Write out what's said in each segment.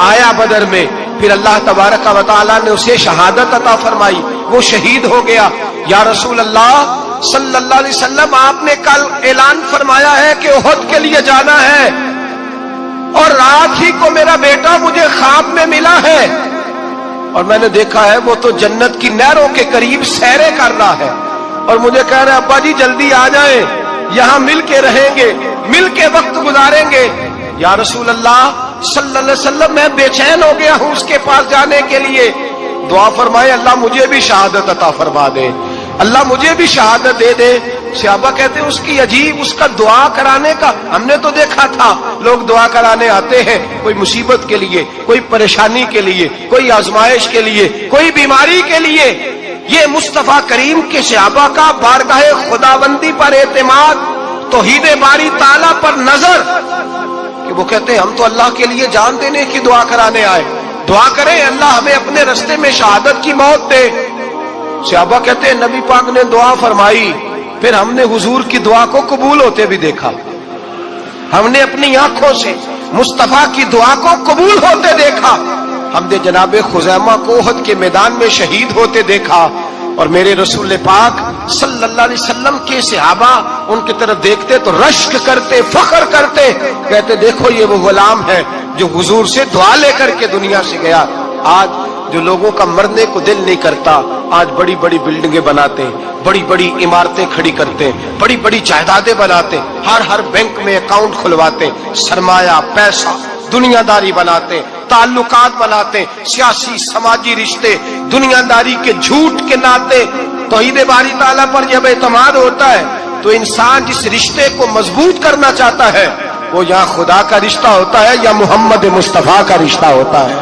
آیا بدر میں، پھر اللہ تبارک و تعالیٰ نے اسے شہادت عطا فرمائی، وہ شہید ہو گیا۔ یا رسول اللہ صلی اللہ علیہ وسلم، آپ نے کل اعلان فرمایا ہے کہ احد کے لیے جانا ہے، اور رات ہی کو میرا بیٹا مجھے خواب میں ملا ہے، اور میں نے دیکھا ہے وہ تو جنت کی نہروں کے قریب سیریں کر رہا ہے، اور مجھے کہہ رہے ابا جی جلدی آ جائیں، یہاں مل کے رہیں گے، مل کے وقت گزاریں گے۔ یا رسول اللہ صلی اللہ علیہ وسلم، میں بے چین ہو گیا ہوں اس کے پاس جانے کے لیے، دعا فرمائے اللہ مجھے بھی شہادت عطا فرما دے، اللہ مجھے بھی شہادت دے دے۔ صحابہ کہتے ہیں اس کی عجیب، اس کا دعا کرانے کا، ہم نے تو دیکھا تھا لوگ دعا کرانے آتے ہیں کوئی مصیبت کے لیے، کوئی پریشانی کے لیے، کوئی آزمائش کے لیے، کوئی بیماری کے لیے۔ یہ مصطفیٰ کریم کے صحابہ کا بارگاہ خداوندی پر اعتماد، توحید باری تعالیٰ پر نظر، کہ وہ کہتے ہیں ہم تو اللہ کے لیے جان دینے کی دعا کرانے آئے، دعا کریں اللہ ہمیں اپنے رستے میں شہادت کی موت دے۔ صحابہ کہتے ہیں نبی پاک نے دعا فرمائی، پھر ہم نے حضور کی دعا کو قبول ہوتے بھی دیکھا، ہم نے اپنی آنکھوں سے مصطفیٰ کی دعا کو قبول ہوتے دیکھا، ہم نے جناب خزیمہ کو احد کے میدان میں شہید ہوتے دیکھا، اور میرے رسول پاک صلی اللہ علیہ وسلم کے صحابہ ان کی طرف دیکھتے تو رشک کرتے، فخر کرتے، کہتے دیکھو یہ وہ غلام ہے جو حضور سے دعا لے کر کے دنیا سے گیا۔ آج جو لوگوں کا مرنے کو دل نہیں کرتا، آج بڑی بڑی بلڈنگیں بناتے ہیں، بڑی بڑی عمارتیں کھڑی کرتے ہیں، بڑی بڑی جائیدادیں بناتے ہیں، ہر بینک میں اکاؤنٹ کھلواتے ہیں، سرمایہ، پیسہ، دنیا داری بناتے ہیں، تعلقات بناتے ہیں، سیاسی سماجی رشتے، دنیا داری کے جھوٹ کے ناطے۔ توحید باری تعالیٰ پر جب اعتماد ہوتا ہے تو انسان جس رشتے کو مضبوط کرنا چاہتا ہے وہ یا خدا کا رشتہ ہوتا ہے یا محمد مصطفیٰ کا رشتہ ہوتا ہے،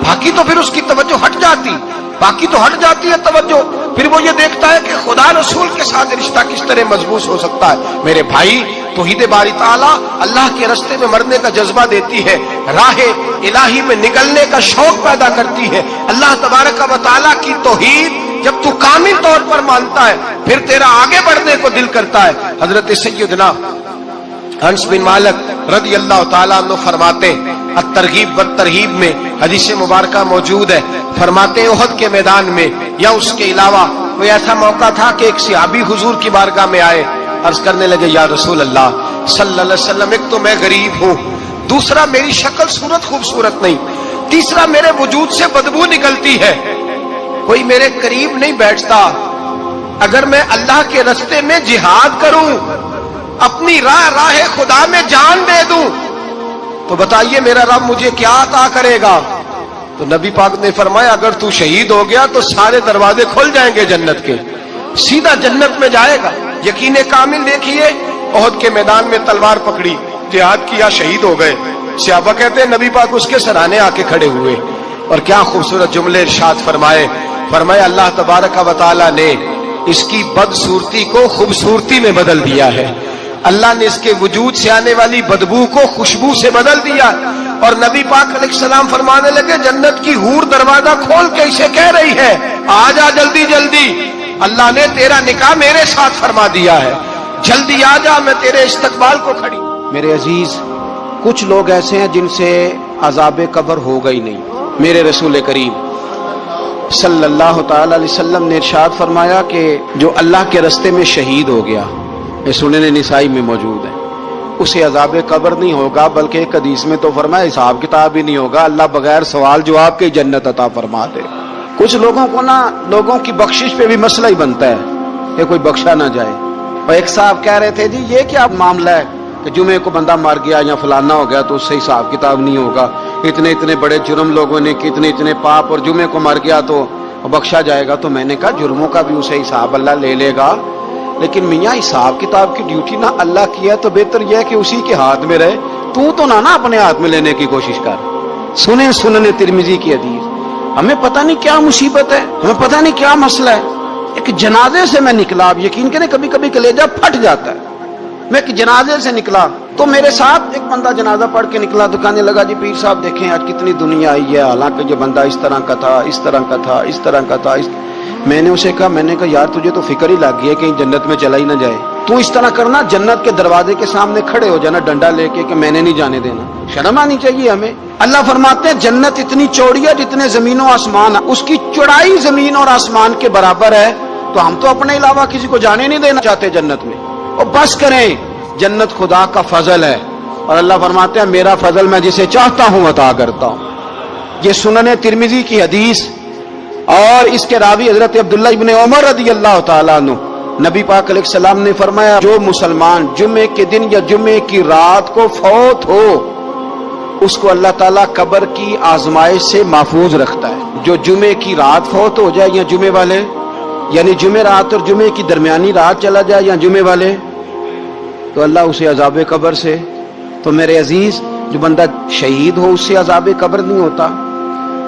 باقی تو پھر اس کی توجہ ہٹ جاتی، باقی تو ہٹ جاتی ہے توجہ، پھر وہ یہ دیکھتا ہے کہ خدا رسول کے ساتھ رشتہ کس طرح مضبوط ہو سکتا ہے۔ میرے بھائی، توحید باری تعالیٰ اللہ کے رستے میں مرنے کا جذبہ دیتی ہے، راہ الہی میں نکلنے کا شوق پیدا کرتی ہے۔ اللہ تبارک و تعالیٰ کی توحید جب تو کامل طور پر مانتا ہے پھر تیرا آگے بڑھنے کو دل کرتا ہے۔ حضرت سیدنا انس بن مالک رضی اللہ تعالیٰ عنہ فرماتے ہیں، الترغیب والترہیب میں حدیث مبارکہ موجود ہے، فرماتے ہیں احد کے میدان میں یا اس کے علاوہ کوئی ایسا موقع تھا کہ ایک صحابی حضور کی بارگاہ میں آئے، عرض کرنے لگے یا رسول اللہ صلی اللہ علیہ وسلم، ایک تو میں غریب ہوں، دوسرا میری شکل صورت خوبصورت نہیں، تیسرا میرے وجود سے بدبو نکلتی ہے، کوئی میرے قریب نہیں بیٹھتا، اگر میں اللہ کے رستے میں جہاد کروں، اپنی راہ خدا میں جان دے دوں، تو بتائیے میرا رب مجھے کیا عطا کرے گا؟ تو نبی پاک نے فرمایا اگر تو شہید ہو گیا تو سارے دروازے کھل جائیں گے جنت کے، سیدھا جنت میں جائے گا۔ یقین کامل دیکھیے، احد کے میدان میں تلوار پکڑی، جہاد کیا، شہید ہو گئے، صحابہ کہتے ہیں نبی پاک اس کے سرانے آ کے کھڑے ہوئے، اور کیا خوبصورت جملے ارشاد فرمائے، فرمایا اللہ تبارک و تعالیٰ نے اس کی بدصورتی کو خوبصورتی میں بدل دیا ہے، اللہ نے اس کے وجود سے آنے والی بدبو کو خوشبو سے بدل دیا، اور نبی پاک علیہ السلام فرمانے لگے جنت کی حور دروازہ کھول کے اسے کہہ رہی ہے آ جا جلدی جلدی، اللہ نے تیرا نکاح میرے ساتھ فرما دیا ہے، جلدی آ جا، میں تیرے استقبال کو کھڑی۔ میرے عزیز، کچھ لوگ ایسے ہیں جن سے عذاب قبر ہوگا ہی نہیں۔ میرے رسول کریم صلی اللہ تعالی علیہ وسلم نے ارشاد فرمایا کہ جو اللہ کے رستے میں شہید ہو گیا، یہ سنن نسائی میں موجود ہے، اسے عذاب قبر نہیں ہوگا، بلکہ ایک حدیث میں تو فرمایا حساب کتاب ہی نہیں ہوگا، اللہ بغیر سوال جواب کے جنت عطا فرما دے۔ کچھ لوگوں کو لوگوں کی بخشش پہ بھی مسئلہ ہی بنتا ہے کہ کوئی بخشا نہ جائے۔ اور ایک صاحب کہہ رہے تھے جی یہ کیا معاملہ ہے کہ جمعے کو بندہ مر گیا یا فلانا ہو گیا تو اس سے حساب کتاب نہیں ہوگا، اتنے بڑے جرم لوگوں نے کی، اتنے پاپ، اور جمعے کو مر گیا تو بخشا جائے گا۔ تو میں نے کہا جرموں کا بھی اسے حساب اللہ لے لے گا، لیکن میاں حساب کتاب کی ڈیوٹی نہ اللہ کی ہے تو بہتر یہ ہے کہ اسی کے ہاتھ میں رہے، تو نہ اپنے ہاتھ میں لینے کی کوشش کر۔ سنن ترمذی کی حدیث، ہمیں پتہ نہیں کیا مصیبت ہے، ہمیں پتہ نہیں کیا مسئلہ ہے۔ ایک جنازے سے میں نکلا، آپ یقین کریں کبھی کبھی کلیجہ پھٹ جاتا ہے، میں ایک جنازے سے نکلا تو میرے ساتھ ایک بندہ جنازہ پڑھ کے نکلا تو کہنے لگا جی پیر صاحب دیکھیں آج کتنی دنیا آئی ہے، حالانکہ یہ بندہ اس طرح کا تھا، اس طرح کا تھا، اس طرح کا تھا۔ میں نے اسے کہا یار تجھے تو فکر ہی لگ گئی ہے کہیں جنت میں چلا ہی نہ جائے، تو اس طرح کرنا جنت کے دروازے کے سامنے کھڑے ہو جانا ڈنڈا لے کے کہ میں نے نہیں جانے دینا۔ شرم آنی چاہیے ہمیں، اللہ فرماتے ہیں جنت اتنی چوڑی ہے جتنے زمین و آسمان ہے، اس کی چوڑائی زمین اور آسمان کے برابر ہے، تو ہم تو اپنے علاوہ کسی کو جانے نہیں دینا چاہتے جنت میں، اور بس کریں، جنت خدا کا فضل ہے، اور اللہ فرماتے ہیں میرا فضل میں جسے چاہتا ہوں عطا کرتا ہوں۔ یہ سنن ترمذی کی حدیث، اور اس کے راوی حضرت عبداللہ ابن عمر رضی اللہ تعالیٰ عنہ، نبی پاک علیہ السلام نے فرمایا جو مسلمان جمعے کے دن یا جمعے کی رات کو فوت ہو، اس کو اللہ تعالیٰ قبر کی آزمائش سے محفوظ رکھتا ہے۔ جو جمعے کی رات فوت ہو جائے یا جمعے والے، یعنی جمعے رات اور جمعے کی درمیانی رات چلا جائے یا جمعے والے، تو اللہ اسے عذاب قبر سے، تو میرے عزیز جو بندہ شہید ہو اس سے عذاب قبر نہیں ہوتا،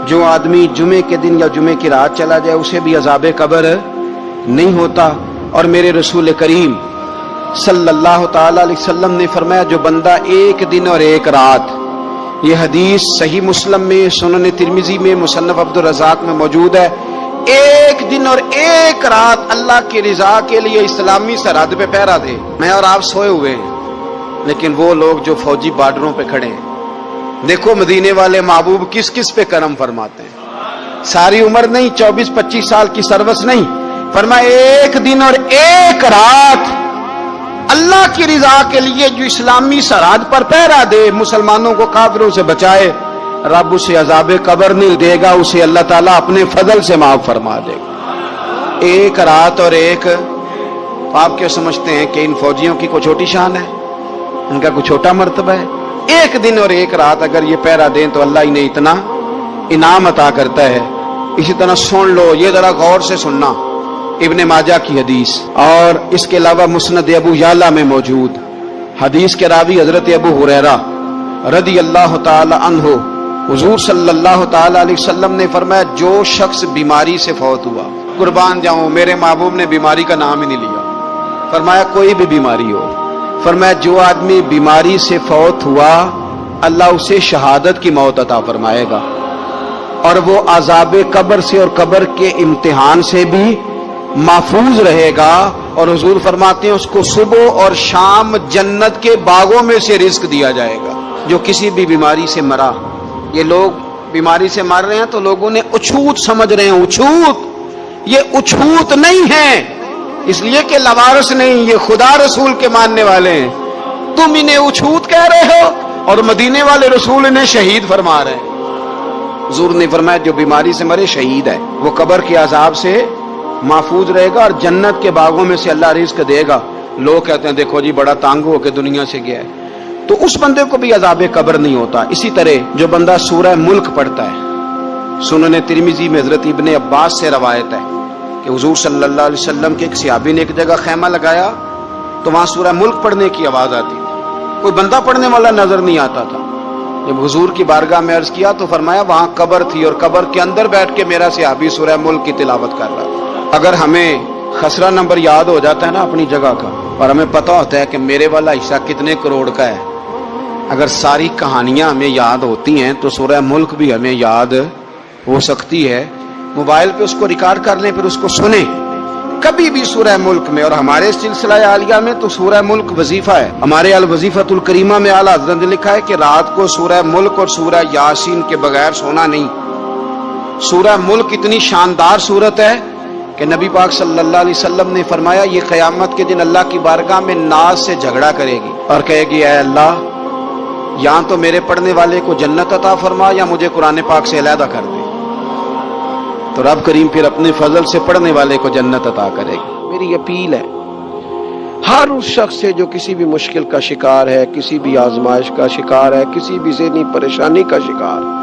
جو آدمی جمعے کے دن یا جمعے کی رات چلا جائے اسے بھی عذاب قبر نہیں ہوتا۔ اور میرے رسول کریم صلی اللہ تعالی علیہ وسلم نے فرمایا جو بندہ ایک دن اور ایک رات، یہ حدیث صحیح مسلم میں، سنن ترمذی میں، مصنف عبد الرزاق میں موجود ہے، ایک دن اور ایک رات اللہ کی رضا کے لیے اسلامی سرحد پہ پہرا دے، میں اور آپ سوئے ہوئے ہیں، لیکن وہ لوگ جو فوجی بارڈروں پہ کھڑے ہیں، دیکھو مدینے والے محبوب کس کس پہ کرم فرماتے ہیں، ساری عمر نہیں، 24-25 سال کی سروس نہیں، فرمایا ایک دن اور ایک رات اللہ کی رضا کے لیے جو اسلامی سرحد پر پہرا دے، مسلمانوں کو کافروں سے بچائے، رب اسے عذاب قبر نہیں دے گا، اسے اللہ تعالیٰ اپنے فضل سے معاف فرما دے گا۔ ایک رات اور ایک، آپ کیا سمجھتے ہیں کہ ان فوجیوں کی کوئی چھوٹی شان ہے، ان کا کوئی چھوٹا مرتبہ ہے؟ ایک دن اور ایک رات اگر یہ پہرا دیں تو اللہ انہیں اتنا انعام عطا کرتا ہے۔ اسی طرح سن لو، یہ ذرا غور سے سننا، ابن ماجہ کی حدیث، اور اس کے علاوہ مسند ابو یعلا میں موجود حدیث کے راوی حضرت ابو ہریرہ رضی اللہ تعالی عنہ، حضور صلی اللہ تعالی علیہ وسلم نے فرمایا جو شخص بیماری سے فوت ہوا، قربان جاؤں میرے محبوب نے بیماری کا نام ہی نہیں لیا، فرمایا کوئی بھی بیماری ہو، فرمایا جو آدمی بیماری سے فوت ہوا اللہ اسے شہادت کی موت عطا فرمائے گا، اور وہ عذاب قبر سے اور قبر کے امتحان سے بھی محفوظ رہے گا، اور حضور فرماتے ہیں اس کو صبح اور شام جنت کے باغوں میں سے رزق دیا جائے گا۔ جو کسی بھی بیماری سے مرا، یہ لوگ بیماری سے مر رہے ہیں تو لوگوں نے اچھوت سمجھ رہے ہیں، اچھوت، یہ اچھوت نہیں ہے، اس لیے کہ لوارث نہیں، یہ خدا رسول کے ماننے والے ہیں، تم انہیں اچھوت کہہ رہے ہو، اور مدینے والے رسول انہیں شہید فرما رہے ہیں۔ حضور نے فرمایا جو بیماری سے مرے شہید ہے، وہ قبر کے عذاب سے محفوظ رہے گا اور جنت کے باغوں میں سے اللہ رزق دے گا۔ لوگ کہتے ہیں دیکھو جی بڑا تنگ ہو کے دنیا سے گیا ہے، تو اس بندے کو بھی عذاب قبر نہیں ہوتا۔ اسی طرح جو بندہ سورہ ملک پڑھتا ہے، سنن ترمذی میں حضرت ابن عباس سے روایت ہے کہ حضور صلی اللہ علیہ وسلم کے ایک صحابی نے ایک جگہ خیمہ لگایا تو وہاں سورہ ملک پڑھنے کی آواز آتی تھی، کوئی بندہ پڑھنے والا نظر نہیں آتا تھا۔ جب حضور کی بارگاہ میں عرض کیا تو فرمایا وہاں قبر تھی اور قبر کے اندر بیٹھ کے میرا صحابی سورہ ملک کی تلاوت کر رہا تھا۔ اگر ہمیں خسرہ نمبر یاد ہو جاتا ہے نا اپنی جگہ کا، اور ہمیں پتہ ہوتا ہے کہ میرے والا حصہ کتنے کروڑ کا ہے، اگر ساری کہانیاں ہمیں یاد ہوتی ہیں تو سورہ ملک بھی ہمیں یاد ہو سکتی ہے۔ موبائل پہ اس کو ریکارڈ کر لیں، پھر اس کو سنیں کبھی بھی سورہ ملک میں۔ اور ہمارے سلسلہ عالیہ میں تو سورہ ملک وظیفہ ہے، ہمارے الوظیفۃ الکریمہ میں اعلیٰ حضرت نے لکھا ہے کہ رات کو سورہ ملک اور سورہ یاسین کے بغیر سونا نہیں۔ سورہ ملک اتنی شاندار سورت ہے کہ نبی پاک صلی اللہ علیہ وسلم نے فرمایا یہ قیامت کے دن اللہ کی بارگاہ میں ناز سے جھگڑا کرے گی اور کہے گی اے اللہ یا تو میرے پڑھنے والے کو جنت عطا فرما یا مجھے قرآن پاک سے علیحدہ کر دے، تو رب کریم پھر اپنے فضل سے پڑھنے والے کو جنت عطا کرے گی۔ میری اپیل ہے ہر اس شخص سے جو کسی بھی مشکل کا شکار ہے، کسی بھی آزمائش کا شکار ہے، کسی بھی ذہنی پریشانی کا شکار ہے،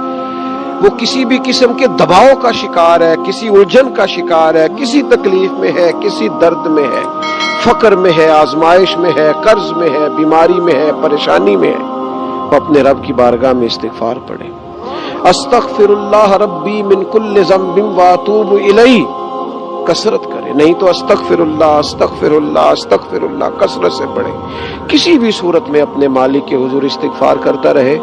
وہ کسی بھی قسم کے دباؤ کا شکار ہے، کسی الجھن کا شکار ہے، کسی تکلیف میں ہے، کسی درد میں ہے، فقر میں ہے، آزمائش میں ہے، قرض میں ہے، بیماری میں ہے، پریشانی میں ہے، وہ اپنے رب کی بارگاہ میں استغفار پڑھے، استغفر اللہ ربی من کل ذنب واتوب الیہ، کثرت کرے، نہیں تو استغفر اللہ استغفر اللہ استغفر اللہ کثرت سے پڑھے۔ کسی بھی صورت میں اپنے مالک کے حضور استغفار کرتا رہے،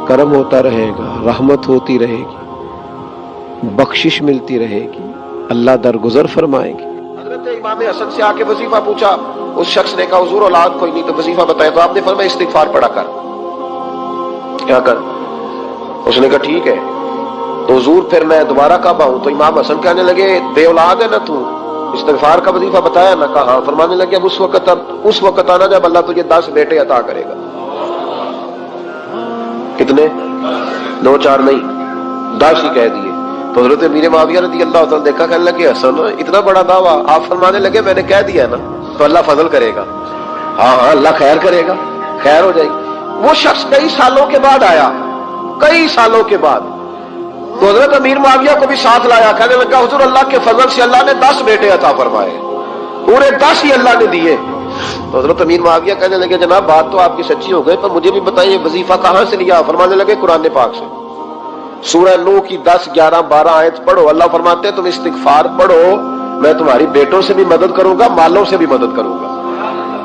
کرم ہوتا رہے گا، رحمت ہوتی رہے گی، بخشش ملتی رہے گی، اللہ درگزر فرمائے گی۔ حضرت امام حسن سے آ کے وظیفہ پوچھا، اس شخص نے کہا حضور اولاد کوئی نہیں تو وظیفہ بتایا، تو آپ نے فرمایا استغفار پڑھا کر، کیا کر؟ اس نے کہا ٹھیک ہے. تو حضور پھر میں دوبارہ کب آؤں؟ تو امام حسن کہنے لگے بے اولاد ہے نا تو، استغفار کا وظیفہ بتایا نا؟ کہا ہاں. فرمانے لگے اب اس وقت آنا جب اللہ تجھے 10 بیٹے عطا کرے گا. کتنے؟ 2 4 نہیں، 10 ہی کہہ دیے. تو حضرت امیر معاویہ رضی اللہ تعالیٰ دیکھا، کہنے لگے حسن اتنا بڑا دعویٰ. آپ فرمانے لگے میں نے کہہ دیا نا تو اللہ فضل کرے گا. ہاں ہاں اللہ خیر کرے گا، خیر ہو جائے گی. وہ شخص کئی سالوں کے بعد آیا، کئی سالوں کے بعد. تو حضرت امیر معاویہ کو بھی ساتھ لایا. کہنے لگا حضور اللہ کے فضل سے اللہ نے 10 بیٹے عطا فرمائے، پورے 10 ہی اللہ نے دیے. تو حضرت امیر معاویہ کہنے لگے جناب بات تو آپ کی سچی ہو گئی، پر مجھے بھی بتائیے وظیفہ کہاں سے لیا؟ فرمانے لگے قرآن پاک سے. سورہ نوح کی 10 11 12 آیت پڑھو. اللہ فرماتے ہیں تم استغفار پڑھو، میں تمہاری بیٹوں سے بھی مدد کروں گا، مالوں سے بھی مدد کروں گا.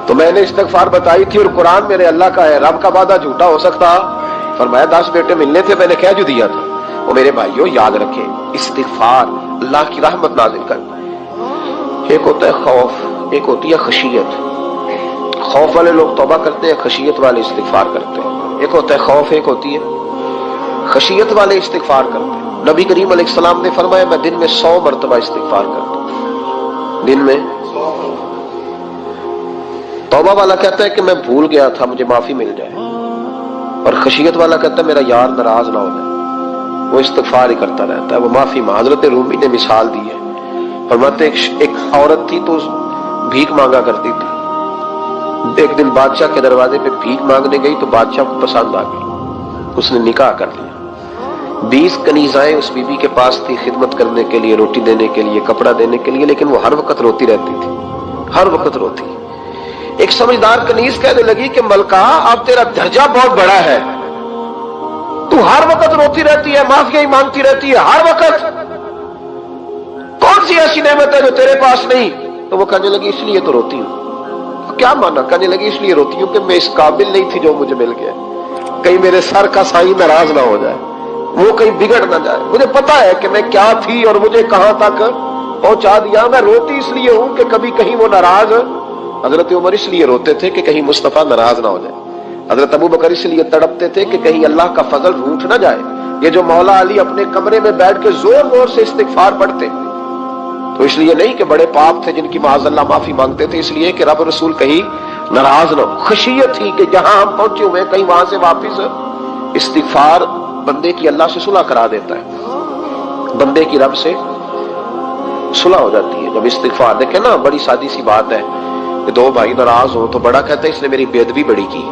تو میں نے استغفار بتائی تھی اور قرآن میرے اللہ کا ہے، رب کا وعدہ جھوٹا ہو سکتا؟ فرمایا 10 بیٹے ملنے تھے، میں نے کہہ جو دیا تھا. وہ میرے بھائیوں یاد رکھیں، استغفار اللہ کی رحمت نازل کرتا ہے. ایک ہوتا ہے خوف، ایک ہوتی ہے خشیت. خوف والے لوگ توبہ کرتے ہیں، خشیت والے استغفار کرتے ہیں. ایک ہوتا ہے خوف، ایک ہوتی ہے خشیت والے استغفار کرتے ہیں. نبی کریم علیہ السلام نے فرمایا میں دن میں 100 مرتبہ استغفار کرتا ہوں. دن میں توبہ والا کہتا ہے کہ میں بھول گیا تھا، مجھے معافی مل جائے. اور خشیت والا کہتا ہے میرا یار ناراض نہ ہو جائے، وہ استغفار ہی کرتا رہتا ہے، وہ معافی. حضرت رومی نے مثال دی ہے، فرماتے ایک عورت تھی تو بھیک مانگا کرتی تھی. ایک دن بادشاہ کے دروازے پہ بھیک مانگنے گئی تو بادشاہ کو پسند آ گئی، اس نے نکاح کر لیا. 20 کنیزائیں اس بی بی کے پاس تھی خدمت کرنے کے لیے، روٹی دینے کے لیے، کپڑا دینے کے لیے، لیکن وہ ہر وقت روتی رہتی تھی، ہر وقت روتی. ایک سمجھدار کنیز کہنے لگی کہ ملکہ اب تیرا درجہ بہت بڑا ہے، تو ہر وقت روتی رہتی ہے، معافی ہی مانگتی رہتی ہے ہر وقت، کون سی ایسی نعمت ہے جو تیرے پاس نہیں؟ تو وہ کہنے لگی اس لیے تو روتی ہوں. کیا مانا؟ کہنے لگی اس لیے روتی ہوں کہ میں اس قابل نہیں تھی جو مجھے مل گیا، کہیں میرے سر کا سائیں ناراض نہ ہو جائے، وہ کہیں بگڑ نہ جائے. مجھے پتا ہے کہ میں کیا تھی اور مجھے کہاں تک پہنچا دیا. میں روتی اس لیے ہوں کہ کبھی کہیں وہ ناراض. حضرت عمر اس لیے روتے تھے کہ کہیں مصطفیٰ ناراض نہ ہو جائے. حضرت ابو بکر اس لیے تڑپتے تھے کہ کہیں اللہ کا فضل روٹ نہ جائے. یہ جو مولا علی اپنے کمرے میں بیٹھ کے زور زور سے استغفار پڑھتے تو اس لیے نہیں کہ بڑے پاپ تھے جن کی معاذ اللہ معافی مانگتے تھے، اس لیے کہ رب رسول کہیں ناراض نہ ہو. خشیت تھی کہ جہاں ہم پہنچے ہوئے کہیں وہاں سے واپس. استغفار بندے کی اللہ سے صلح کرا دیتا ہے، بندے کی رب سے صلح ہو جاتی ہے جب استغفار. دیکھیں نا بڑی سادی سی بات ہے کہ 2 بھائی ناراض ہو تو بڑا کہتا ہے اس نے میری بے ادبی بڑی کی،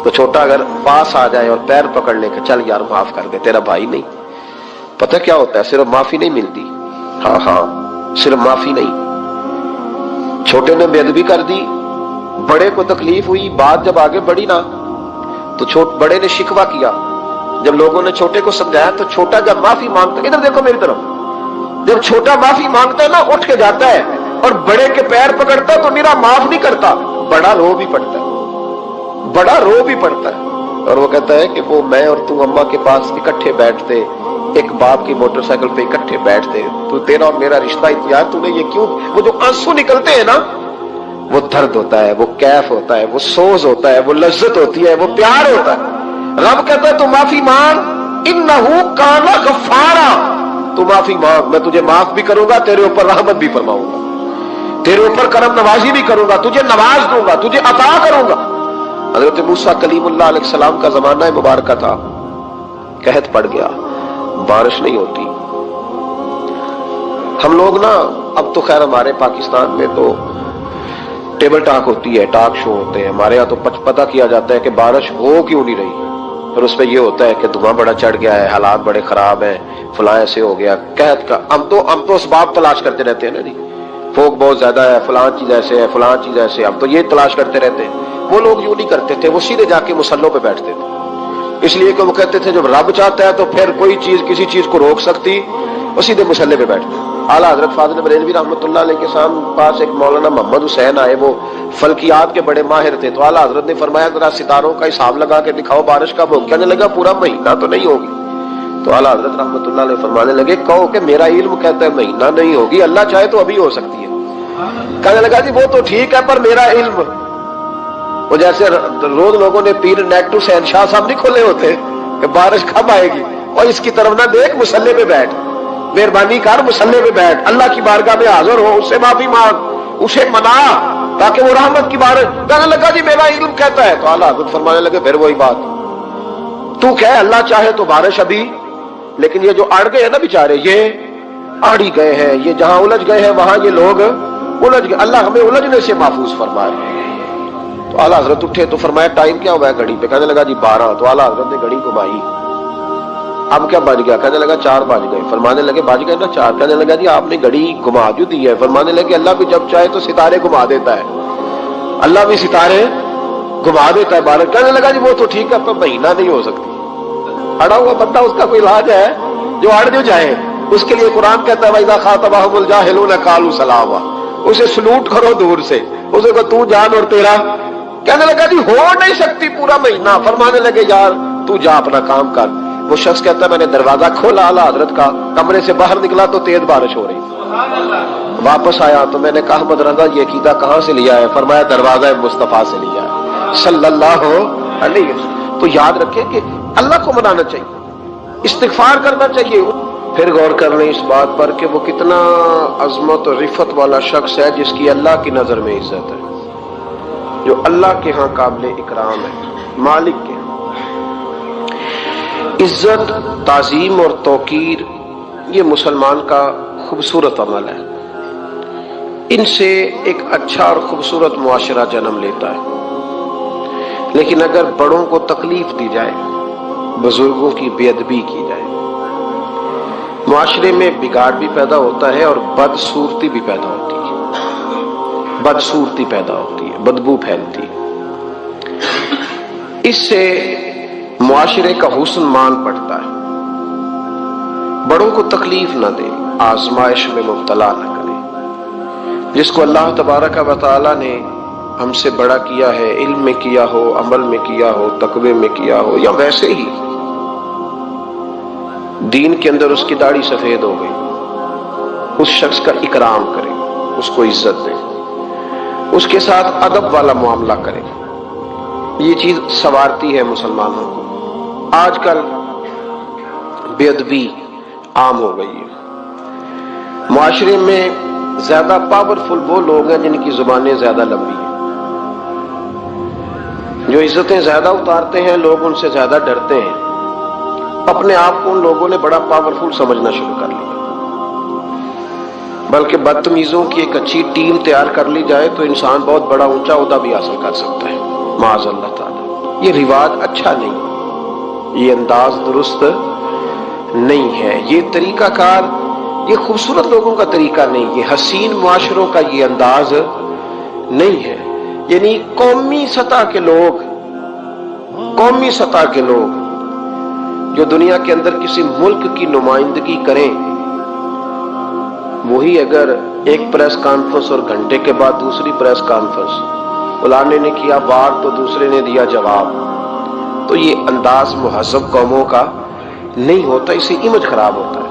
تو چھوٹا اگر پاس آ جائے اور پیر پکڑ لے کہ چل یار معاف کر دے، تیرا بھائی نہیں. پتہ کیا ہوتا ہے؟ صرف معافی نہیں ملتی. ہاں صرف معافی نہیں. چھوٹے نے بے ادبی کر دی، بڑے کو تکلیف ہوئی، بات جب آگے بڑھی نا تو بڑے نے شکوہ کیا. جب لوگوں نے چھوٹے کو سمجھایا تو چھوٹا جب معافی مانگتا ہے، ادھر دیکھو میری طرف، جب چھوٹا معافی مانگتا ہے نا اٹھ کے جاتا ہے اور بڑے کے پیر پکڑتا ہے تو میرا معاف نہیں کرتا، بڑا رو بھی پڑتا ہے، بڑا رو بھی پڑتا ہے. اور وہ کہتا ہے کہ وہ میں اور تو اماں کے پاس اکٹھے بیٹھتے، ایک باپ کی موٹر سائیکل پہ اکٹھے بیٹھتے، تو تیرا اور میرا رشتہ یار تو نے یہ کیوں؟ وہ جو آنسو نکلتے ہیں نا وہ درد ہوتا ہے، وہ کیف ہوتا ہے، وہ سوز ہوتا ہے، وہ لذت ہوتی ہے، وہ پیار ہوتا ہے. رب کہتا ہے تو معافی مانگ، انہو کان غفارا، تو معافی مانگ، میں تجھے معاف بھی کروں گا، تیرے اوپر رحمت بھی فرماؤں گا، تیرے اوپر کرم نوازی بھی کروں گا، تجھے نواز دوں گا، تجھے عطا کروں گا. حضرت موسیٰ کلیم اللہ علیہ السلام کا زمانہ مبارکہ تھا، قحط پڑ گیا، بارش نہیں ہوتی. ہم لوگ نا اب تو خیر ہمارے پاکستان میں تو ٹیبل ٹاک ہوتی ہے، ٹاک شو ہوتے ہیں. ہمارے یہاں تو پتہ کیا جاتا ہے کہ بارش ہو کیوں نہیں رہی، پھر اس پہ یہ ہوتا ہے کہ دھواں بڑا چڑھ گیا ہے، حالات بڑے خراب ہیں، فلاں ایسے ہو گیا قحط کا. ہم تو اسباب تلاش کرتے رہتے ہیں نا جی، فوق بہت زیادہ ہے، فلاں چیز ایسے ہے، فلاں چیز ایسے. اب تو یہ تلاش کرتے رہتے ہیں. وہ لوگ یوں نہیں کرتے تھے، وہ سیدھے جا کے مسلوں پہ بیٹھتے تھے، اس لیے کہ وہ کہتے تھے جب رب چاہتا ہے تو پھر کوئی چیز کسی چیز کو روک سکتی. وہ سیدھے مسلے پہ بیٹھتے. اعلیٰ حضرت فاضل بریلوی رحمۃ اللہ علیہ کے پاس ایک مولانا محمد حسین آئے، وہ فلکیات کے بڑے ماہر تھے. تو اعلیٰ حضرت نے فرمایا ذرا ستاروں کا حساب لگا کے دکھاؤ بارش کب ہوگی. کہنے لگا پورا مہینہ تو نہیں ہوگی. تو اعلیٰ حضرت رحمۃ اللہ علیہ فرمانے لگے کہو کہ میرا علم کہتا ہے مہینہ نہیں ہوگی، اللہ چاہے تو ابھی ہو سکتی ہے. کہنے لگا جی وہ تو ٹھیک ہے پر میرا علم، وہ جیسے روز لوگوں نے پیر نیٹ ٹو سین شاہ صاحب نہیں کھولے ہوتے، کہ بارش کب آئے گی، اور اس کی طرف نہ دیکھ، مصلی پہ بیٹھ، مہربانی کر مصلی پہ بیٹھ، اللہ کی بارگاہ میں حاضر ہو، اس سے معافی مانگ، اسے منا تاکہ وہ رحمت کی بارش۔ کہنے لگا جی میرا علم کہتا ہے، تو اعلیٰ حضرت فرمانے لگے پھر وہی بات، تو کہ اللہ چاہے تو بارش ابھی، لیکن یہ جو اڑ گئے ہیں نا بیچارے، یہ اڑ ہی گئے ہیں، یہ جہاں الجھ گئے ہیں وہاں یہ لوگ الجھ گئے، اللہ ہمیں الجھنے سے محفوظ فرمائے۔ تو اعلیٰ حضرت اٹھے تو فرمایا ٹائم کیا ہوا ہے گھڑی پہ؟ کہنے لگا جی 12۔ تو اعلیٰ حضرت نے گھڑی گھمائی، اب کیا بج گیا؟ کہنے لگا 4 بج گئے۔ فرمانے لگے بج گئے نا 4؟ کہنے لگا جی آپ نے گھڑی گھما جو دی ہے۔ فرمانے لگے اللہ بھی جب چاہے تو ستارے گھما دیتا ہے، اللہ بھی ستارے گھما دیتا ہے بارش۔ کہنے لگا جی وہ تو ٹھیک ہے پر مہینہ نہیں ہو سکتی، اڑا ہوا بندہ اس کا کوئی علاج ہے جو اڑ جو جائے، اس کے لیے قرآن کہتا ہے وَإِذَا خَاطَبَهُمُ الْجَاهِلُونَ قَالُوا سَلَامًا، اسے سلوٹ کرو دور سے، اسے کو تو جان اور تیرا۔ کہنے لگا جی ہو نہیں سکتی پورا مہینہ۔ فرمانے لگے یار تو جا اپنا کام کر۔ وہ شخص کہتا ہے میں نے دروازہ کھولا اعلیٰ حضرت کا، کمرے سے باہر نکلا تو تیز بارش ہو رہی، واپس آیا تو میں نے کہا احمد رضا یہ عقیدہ کہاں سے لیا ہے؟ فرمایا دروازہ مصطفیٰ سے لیا ہے صلی اللہ علیہ وسلم۔ تو یاد رکھیں کہ اللہ کو منانا چاہیے، استغفار کرنا چاہیے۔ پھر غور کر لیں اس بات پر کہ وہ کتنا عظمت اور عفت والا شخص ہے جس کی اللہ کی نظر میں عزت ہے، جو اللہ کے ہاں قابل اکرام ہے، مالک کے ہاں۔ عزت، تعظیم اور توقیر یہ مسلمان کا خوبصورت عمل ہے، ان سے ایک اچھا اور خوبصورت معاشرہ جنم لیتا ہے۔ لیکن اگر بڑوں کو تکلیف دی جائے، بزرگوں کی بے ادبی کی جائے، معاشرے میں بگاڑ بھی پیدا ہوتا ہے اور بدصورتی بھی پیدا ہوتی ہے، بدصورتی پیدا ہوتی ہے، بدبو پھیلتی ہے، اس سے معاشرے کا حسن مان پڑتا ہے۔ بڑوں کو تکلیف نہ دے، آزمائش میں مبتلا نہ کرے۔ جس کو اللہ تبارک و تعالی نے ہم سے بڑا کیا ہے، علم میں کیا ہو، عمل میں کیا ہو، تقوی میں کیا ہو، یا ویسے ہی دین کے اندر اس کی داڑھی سفید ہو گئی، اس شخص کا اکرام کرے، اس کو عزت دے، اس کے ساتھ ادب والا معاملہ کرے۔ یہ چیز سنوارتی ہے مسلمانوں کو۔ آج کل بے ادبی عام ہو گئی ہے، معاشرے میں زیادہ پاورفل وہ لوگ ہیں جن کی زبانیں زیادہ لمبی ہیں، جو عزتیں زیادہ اتارتے ہیں، لوگ ان سے زیادہ ڈرتے ہیں۔ اپنے آپ کو ان لوگوں نے بڑا پاورفل سمجھنا شروع کر لیا، بلکہ بدتمیزوں کی ایک اچھی ٹیم تیار کر لی جائے تو انسان بہت بڑا اونچا عہدہ بھی حاصل کر سکتا ہے، معاذ اللہ تعالی۔ یہ رواج اچھا نہیں، یہ انداز درست نہیں ہے، یہ طریقہ کار، یہ خوبصورت لوگوں کا طریقہ نہیں، یہ حسین معاشروں کا یہ انداز نہیں ہے۔ یعنی قومی سطح کے لوگ جو دنیا کے اندر کسی ملک کی نمائندگی کریں، وہی اگر ایک پریس کانفرنس اور گھنٹے کے بعد دوسری پریس کانفرنس، فلانے نے کیا وار تو دوسرے نے دیا جواب، تو یہ انداز مہذب قوموں کا نہیں ہوتا، اس سے امیج خراب ہوتا ہے۔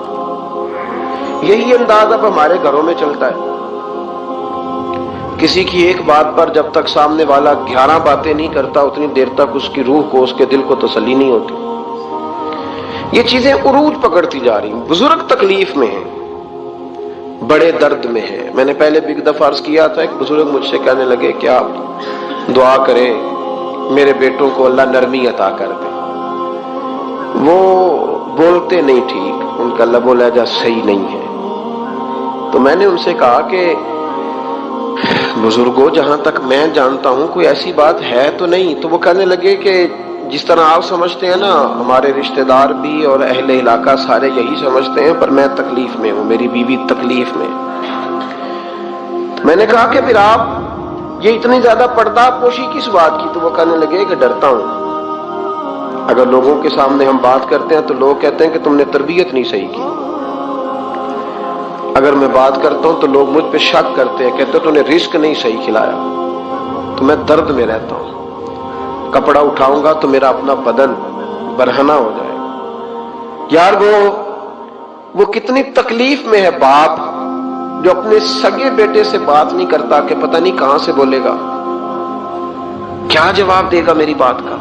یہی انداز اب ہمارے گھروں میں چلتا ہے، کسی کی ایک بات پر جب تک سامنے والا 11 باتیں نہیں کرتا اتنی دیر تک اس کی روح کو، اس کے دل کو تسلی نہیں ہوتی۔ یہ چیزیں عروج پکڑتی جا رہی ہیں، بزرگ تکلیف میں ہیں، بڑے درد میں ہیں۔ میں نے پہلے بھی ایک دفعہ عرض کیا تھا، ایک بزرگ مجھ سے کہنے لگے کہ آپ دعا کریں میرے بیٹوں کو اللہ نرمی عطا کر دے، وہ بولتے نہیں ٹھیک، ان کا لب و لہجہ صحیح نہیں ہے۔ تو میں نے ان سے کہا کہ بزرگوں جہاں تک میں جانتا ہوں کوئی ایسی بات ہے تو نہیں۔ تو وہ کہنے لگے کہ جس طرح آپ سمجھتے ہیں نا، ہمارے رشتہ دار بھی اور اہل علاقہ سارے یہی سمجھتے ہیں، پر میں تکلیف میں ہوں، میری بیوی تکلیف میں۔ میں نے کہا کہ پھر آپ یہ اتنی زیادہ پردہ پوشی کس بات کی؟ تو وہ کہنے لگے کہ ڈرتا ہوں، اگر لوگوں کے سامنے ہم بات کرتے ہیں تو لوگ کہتے ہیں کہ تم نے تربیت نہیں صحیح کی، اگر میں بات کرتا ہوں تو لوگ مجھ پہ شک کرتے ہیں، کہتے ہیں تو نے رزق نہیں صحیح کھلایا، تو میں درد میں رہتا ہوں، کپڑا اٹھاؤں گا تو میرا اپنا بدن برہنہ ہو جائے گا۔ یار وہ کتنی تکلیف میں ہے باپ جو اپنے سگے بیٹے سے بات نہیں کرتا کہ پتہ نہیں کہاں سے بولے گا، کیا جواب دے گا میری بات کا۔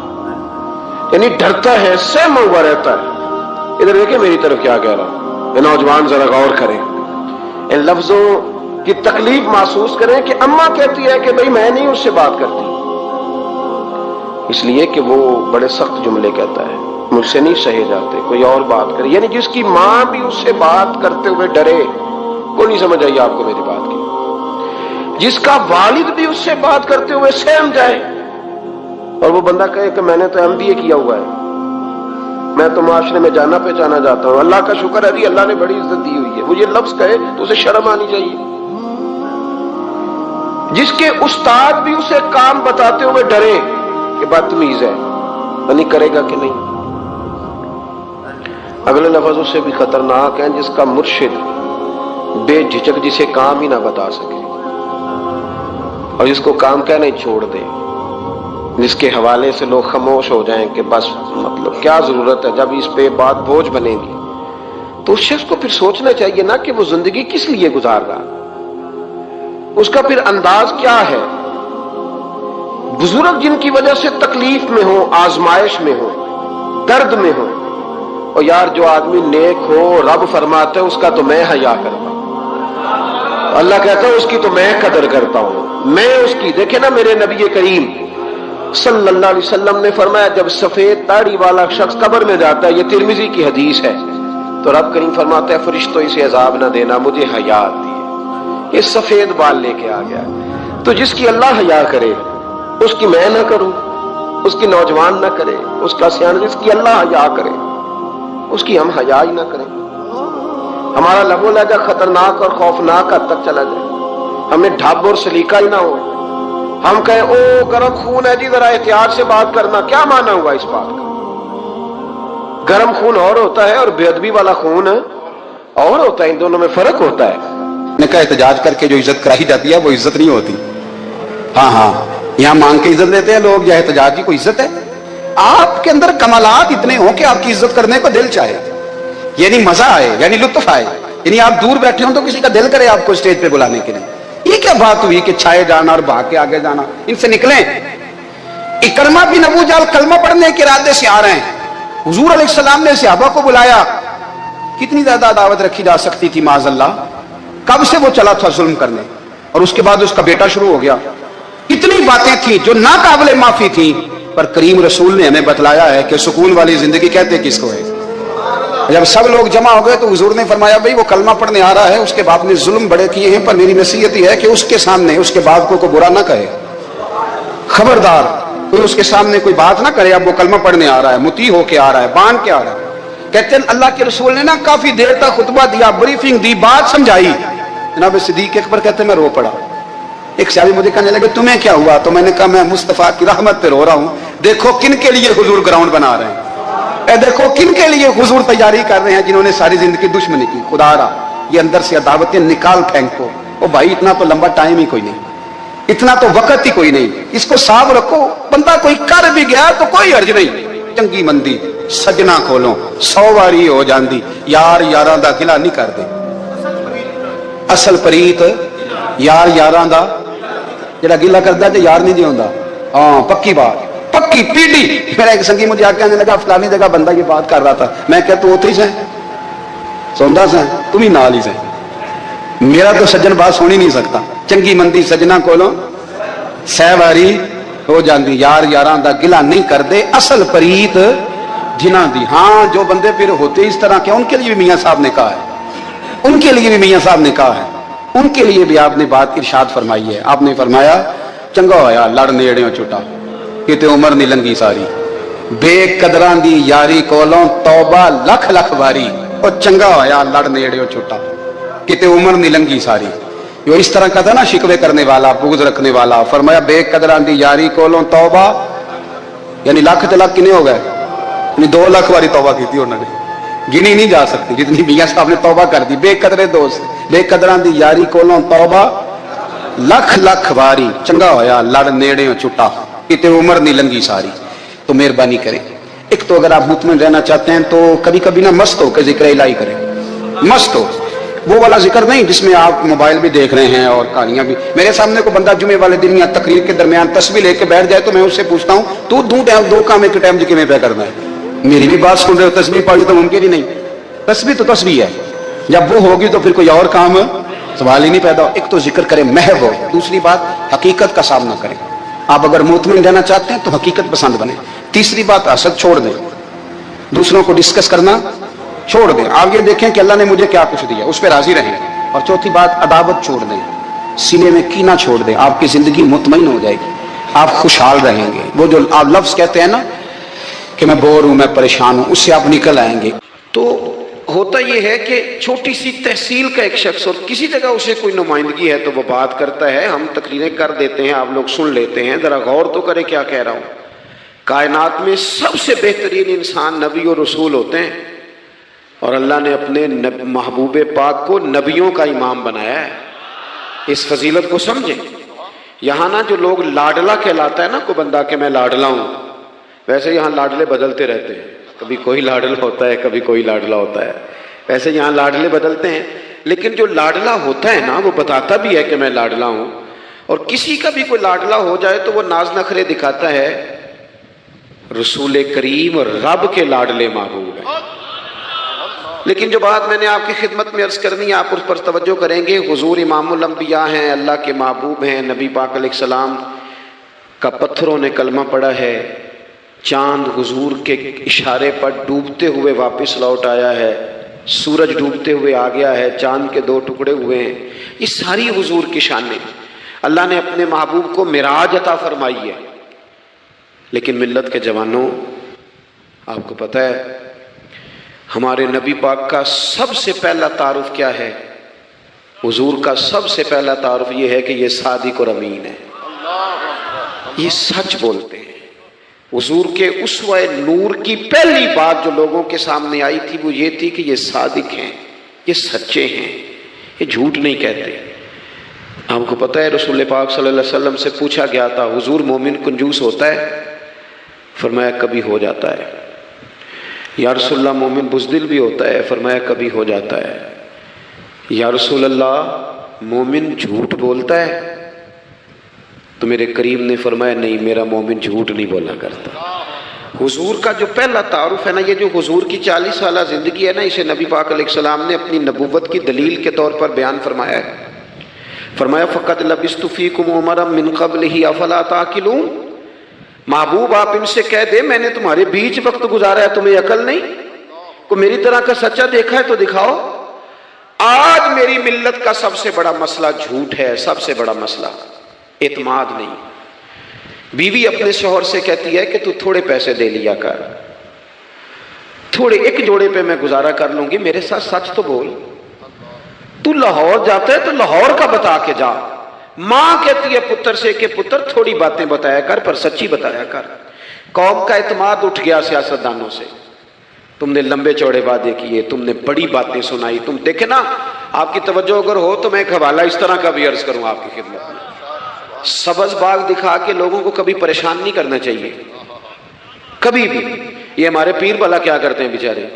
یعنی ڈرتا ہے, سہما ہوا رہتا ہے. ادھر دیکھیں میری طرف کیا کہہ رہا ہوں. نوجوان ذرا غور کریں, ان لفظوں کی تکلیف محسوس کریں کہ اماں کہتی ہے کہ بھئی میں نہیں اس سے بات کرتی, اس لیے کہ وہ بڑے سخت جملے کہتا ہے, مجھ سے نہیں سہے جاتے, کوئی اور بات کرے. یعنی جس کی ماں بھی اس سے بات کرتے ہوئے ڈرے. کوئی نہیں سمجھ آئی آپ کو میری بات کی؟ جس کا والد بھی اس سے بات کرتے ہوئے سہم جائے اور وہ بندہ کہے کہ میں نے تو MBA کیا ہوا ہے, میں تو معاشرے میں جانا پہچانا جاتا ہوں, اللہ کا شکر ہے جی اللہ نے بڑی عزت دی ہوئی ہے, وہ یہ لفظ کہے تو اسے شرم آنی چاہیے. جس کے استاد بھی اسے کام بتاتے ہوئے ڈرے کہ بدتمیز ہے, نہیں کرے گا کہ نہیں. اگلے لفظ اس سے بھی خطرناک ہیں جس کا مرشد بے جھجک جسے کام ہی نہ بتا سکے اور جس کو کام کہنے چھوڑ دے, جس کے حوالے سے لوگ خاموش ہو جائیں کہ بس مطلب کیا ضرورت ہے, جب اس پہ بات بوجھ بنے گی. تو اس شخص کو پھر سوچنا چاہیے نا کہ وہ زندگی کس لیے گزار رہا, اس کا پھر انداز کیا ہے. بزرگ جن کی وجہ سے تکلیف میں ہو, آزمائش میں ہو, درد میں ہو, اور یار جو آدمی نیک ہو رب فرماتا ہے اس کا تو میں حیا کرتا ہوں, اللہ کہتا ہے اس کی تو میں قدر کرتا ہوں, میں اس کی. دیکھیں نا میرے نبی کریم صلی اللہ علیہ وسلم نے فرمایا جب سفید داڑھی والا شخص قبر میں جاتا ہے, یہ ترمذی کی حدیث ہے, تو رب کریم فرماتا ہے فرشتوں اسے عذاب نہ دینا, مجھے حیا آتی ہے, یہ سفید بال لے کے آ گیا. تو جس کی اللہ حیا کرے اس کی میں نہ کروں, اس کی نوجوان نہ کرے, اس کا سیاح, جس کی اللہ حیا کرے اس کی ہم حیا ہی نہ کریں. ہمارا لب و لہجہ خطرناک اور خوفناک حد تک چلا جائے, ہمیں ڈھب اور سلیقہ ہی نہ ہو. ہم کہیں او گرم خون ہے جی ذرا احتیاط سے بات کرنا, کیا مانا ہوا اس بات کا؟ گرم خون اور ہوتا ہے اور بے ادبی والا خون اور ہوتا ہے, ان دونوں میں فرق ہوتا ہے. نے کہا احتجاج کر کے جو عزت کرائی جاتی ہے وہ عزت نہیں ہوتی. ہاں یہاں مانگ کے عزت دیتے ہیں لوگ, یا احتجاج کی کوئی عزت ہے؟ آپ کے اندر کمالات اتنے ہوں کہ آپ کی عزت کرنے کو دل چاہے, یعنی مزہ آئے, یعنی لطف آئے, یعنی آپ دور بیٹھے ہوں تو کسی کا دل کرے آپ کو اسٹیج پہ بلانے کے لیے. یہ کیا بات ہوئی کہ چھائے جانا اور بھاگ کے آگے جانا, ان سے نکلیں. اکرمہ بن ابو جہل کلمہ پڑھنے کے ارادے سے آ رہے ہیں, حضور علیہ السلام نے صحابہ کو بلایا. کتنی زیادہ دعوت رکھی جا سکتی تھی معاذ اللہ, کب سے وہ چلا تھا ظلم کرنے, اور اس کے بعد اس کا بیٹا شروع ہو گیا. اتنی باتیں تھیں جو ناقابل معافی تھیں, پر کریم رسول نے ہمیں بتلایا ہے کہ سکون والی زندگی کہتے کس کو ہے. جب سب لوگ جمع ہو گئے تو حضور نے فرمایا بھئی وہ کلمہ پڑھنے آ رہا ہے, اس کے باپ نے ظلم بڑے کیے ہیں, پر میری نصیحت یہ ہے کہ اس کے سامنے اس کے باپ کو برا نہ کہے, خبردار کوئی اس کے سامنے کوئی بات نہ کرے. اب وہ کلمہ پڑھنے آ رہا ہے, مطیع ہو کے آ رہا ہے, باندھ کے آ رہا ہے. کہتے ہیں اللہ کے رسول نے نا کافی دیر تک خطبہ دیا, بریفنگ دی, بات سمجھائی. جناب صدیق اکبر کہتے ہیں میں رو پڑا. ایک صحابی مجھے کہنے لگے تمہیں کیا ہوا؟ تو میں نے کہا میں مصطفیٰ کی رحمت پہ رو رہا ہوں. دیکھو کن کے لیے حضور گراؤنڈ بنا رہے ہیں, اے دیکھو کن کے لیے حضور تیاری کر رہے ہیں جنہوں نے ساری زندگی دشمنی کی. خدا را یہ اندر سے عداوتیں نکال پھینکو. او بھائی اتنا تو لمبا ٹائم ہی کوئی نہیں, اتنا تو وقت ہی کوئی نہیں, اس کو صاف رکھو. بندہ کوئی کر بھی گیا تو کوئی حرج نہیں. چنگی مندی سجنا کھولو 100 واری ہو جاندی, یار یاراں دا گلا نہیں کر دے. اصل پریت یار یاراں دا جڑا گلا کردا تے یار نہیں جی ہوندا. ہاں پکی بات, پکی پیڑی. میرا ایک سنگی مجھے آ کے کہنے لگا فلانی جگہ بندہ یہ بات کر رہا تھا. میں کہ تو اوتھے ہی سے سوندا سے, تم ہی نال ہی سے. میرا تو سجن بات سن ہی نہیں سکتا. چنگی مندی سجنا کولوں 100 واری ہو جاندی, یار یاراں دا گلا نہیں کردے. اصل پریت جنہاں دی. ہاں جو بندے پھر ہوتے اس طرح کے, ان کے لیے بھی میاں صاحب نے کہا ہے, ان کے لیے بھی میاں صاحب نے کہا ہے, ان کے لیے بھی آپ نے بات ارشاد فرمائی ہے. آپ نے فرمایا چنگا ہویا لڑ نیڑیوں چھٹا, کتے عمر نہیں لنگی ساری, بے قدران دی یاری کولوں توبہ لکھ لکھ واری. اور چنگا ہویا لڑ نیڑیوں چھٹا, کتے عمر نہیں لنگی ساری. جو اس طرح کا تھا نا شکوے کرنے والا, بغض رکھنے والا, فرمایا بے قدران دی یاری کولوں توبہ, یعنی لاکھ تے لاکھ کنے ہو گئے, یعنی 2 لاکھ واری توبہ کی تھی انہوں نے, گنی نہیں جا سکتی جتنی میاں صاحب نے توبہ کر دی. بے قدرے دوست, بے قدران دی یاری کولوں توبہ لکھ لکھ واری. چنگا ہویا لڑ نیڑیوں چھٹا, کتے عمر نہیں لنگی ساری. تو مہربانی کریں, ایک تو اگر آپ مطمئن رہنا چاہتے ہیں تو کبھی کبھی نہ مست ہو کے ذکر الہی کریں, مست ہو. وہ والا ذکر نہیں جس میں آپ موبائل بھی دیکھ رہے ہیں اور کہانیاں بھی. میرے سامنے کو بندہ جمعے والے دن یا تقریر کے درمیان تسبیح لے کے بیٹھ جائے تو میں اس سے پوچھتا ہوں تو دو کام ایک ٹائم جی پہ کرنا ہے. میری بھی بات سن رہے ہو, تسبیح پڑھ تو ممکن ہی نہیں. تسبیح تو تسبیح ہے, جب وہ ہوگی تو پھر کوئی اور کام سوال ہی نہیں پیدا ہو. ایک تو ذکر کرے محض ہو, دوسری بات حقیقت کا سامنا کریں. آپ اگر مطمئن رہنا چاہتے ہیں تو حقیقت پسند بنیں. تیسری بات حسد چھوڑ دیں, دوسروں کو ڈسکس کرنا چھوڑ دیں. آپ یہ دیکھیں کہ اللہ نے مجھے کیا کچھ دیا, اس پہ راضی رہیں. اور چوتھی بات عداوت چھوڑ دیں, سینے میں کینہ چھوڑ دیں. آپ کی زندگی مطمئن ہو جائے گی, آپ خوشحال رہیں گے. وہ جو آپ لفظ کہتے ہیں نا کہ میں بور ہوں, میں پریشان ہوں, اس سے آپ نکل آئیں گے. تو ہوتا یہ ہے کہ چھوٹی سی تحصیل کا ایک شخص اور کسی جگہ اسے کوئی نمائندگی ہے تو وہ بات کرتا ہے, ہم تقریریں کر دیتے ہیں, آپ لوگ سن لیتے ہیں. ذرا غور تو کریں کیا کہہ رہا ہوں. کائنات میں سب سے بہترین انسان نبی اور رسول ہوتے ہیں, اور اللہ نے اپنے محبوب پاک کو نبیوں کا امام بنایا ہے. اس فضیلت کو سمجھیں. یہاں نا جو لوگ لاڈلا کہلاتا ہے نا کوئی بندہ کہ میں لاڈلا ہوں, ویسے یہاں لاڈلے بدلتے رہتے ہیں. کبھی کوئی لاڈلا ہوتا ہے, کبھی کوئی لاڈلا ہوتا ہے. ویسے یہاں لاڈلے بدلتے ہیں, لیکن جو لاڈلا ہوتا ہے نا وہ بتاتا بھی ہے کہ میں لاڈلا ہوں. اور کسی کا بھی کوئی لاڈلا ہو جائے تو وہ ناز نخرے دکھاتا ہے. رسول کریم اور رب کے لاڈلے محبوب ہیں. لیکن جو بات میں نے آپ کی خدمت میں عرض کرنی ہے آپ اس پر توجہ کریں گے. حضور امام الانبیاء ہیں, اللہ کے محبوب ہیں. نبی پاک علیہ السلام کا پتھروں نے کلمہ پڑھا ہے. چاند حضور کے اشارے پر ڈوبتے ہوئے واپس لوٹ آیا ہے. سورج ڈوبتے ہوئے آ گیا ہے, چاند کے 2 ٹکڑے ہوئے ہیں. یہ ساری حضور کی شانیں. اللہ نے اپنے محبوب کو معراج عطا فرمائی ہے. لیکن ملت کے جوانوں, آپ کو پتہ ہے ہمارے نبی پاک کا سب سے پہلا تعارف کیا ہے؟ حضور کا سب سے پہلا تعارف یہ ہے کہ یہ صادق اور امین ہے. یہ سچ بولتے ہیں. حضور کے اسوہ نور کی پہلی بات جو لوگوں کے سامنے آئی تھی وہ یہ تھی کہ یہ صادق ہیں, یہ سچے ہیں, یہ جھوٹ نہیں کہتے. آپ کو پتہ ہے رسول پاک صلی اللہ علیہ وسلم سے پوچھا گیا تھا, حضور مومن کنجوس ہوتا ہے؟ فرمایا کبھی ہو جاتا ہے. یا رسول اللہ مومن بزدل بھی ہوتا ہے؟ فرمایا کبھی ہو جاتا ہے. یا رسول اللہ مومن جھوٹ بولتا ہے؟ تو میرے کریم نے فرمایا نہیں, میرا مومن جھوٹ نہیں بولا کرتا. حضور کا جو پہلا تعارف ہے نا, یہ جو حضور کی 40 سالہ زندگی ہے نا, اسے نبی پاک علیہ السلام نے اپنی نبوت کی دلیل کے طور پر بیان فرمایا ہے. فرمایا فقط لبثت فیکم عمرا من قبلہ افلا تعقلون. محبوب آپ ان سے کہہ دے میں نے تمہارے بیچ وقت گزارا ہے, تمہیں عقل نہیں؟ کو میری طرح کا سچا دیکھا ہے تو دکھاؤ. آج میری ملت کا سب سے بڑا مسئلہ جھوٹ ہے, سب سے بڑا مسئلہ اعتماد نہیں. بیوی اپنے شوہر سے کہتی ہے کہ تو تھوڑے پیسے دے لیا کر, تھوڑے ایک جوڑے پہ میں گزارا کر لوں گی, میرے ساتھ سچ تو بول. تو لاہور جاتا ہے تو لاہور کا بتا کے جا. ماں کہتی ہے پتر سے کہ پتر تھوڑی باتیں بتایا کر پر سچی بتایا کر. قوم کا اعتماد اٹھ گیا سیاستدانوں سے. تم نے لمبے چوڑے وعدے کیے, تم نے بڑی باتیں سنائی. تم دیکھیں نا, آپ کی توجہ اگر ہو تو میں ایک حوالہ اس طرح کا بھی عرض کروں آپ کی خدمت میں. سبز باغ دکھا کے لوگوں کو کبھی پریشان نہیں کرنا چاہیے, کبھی بھی. یہ ہمارے پیر بھلا کیا کرتے ہیں بیچارے.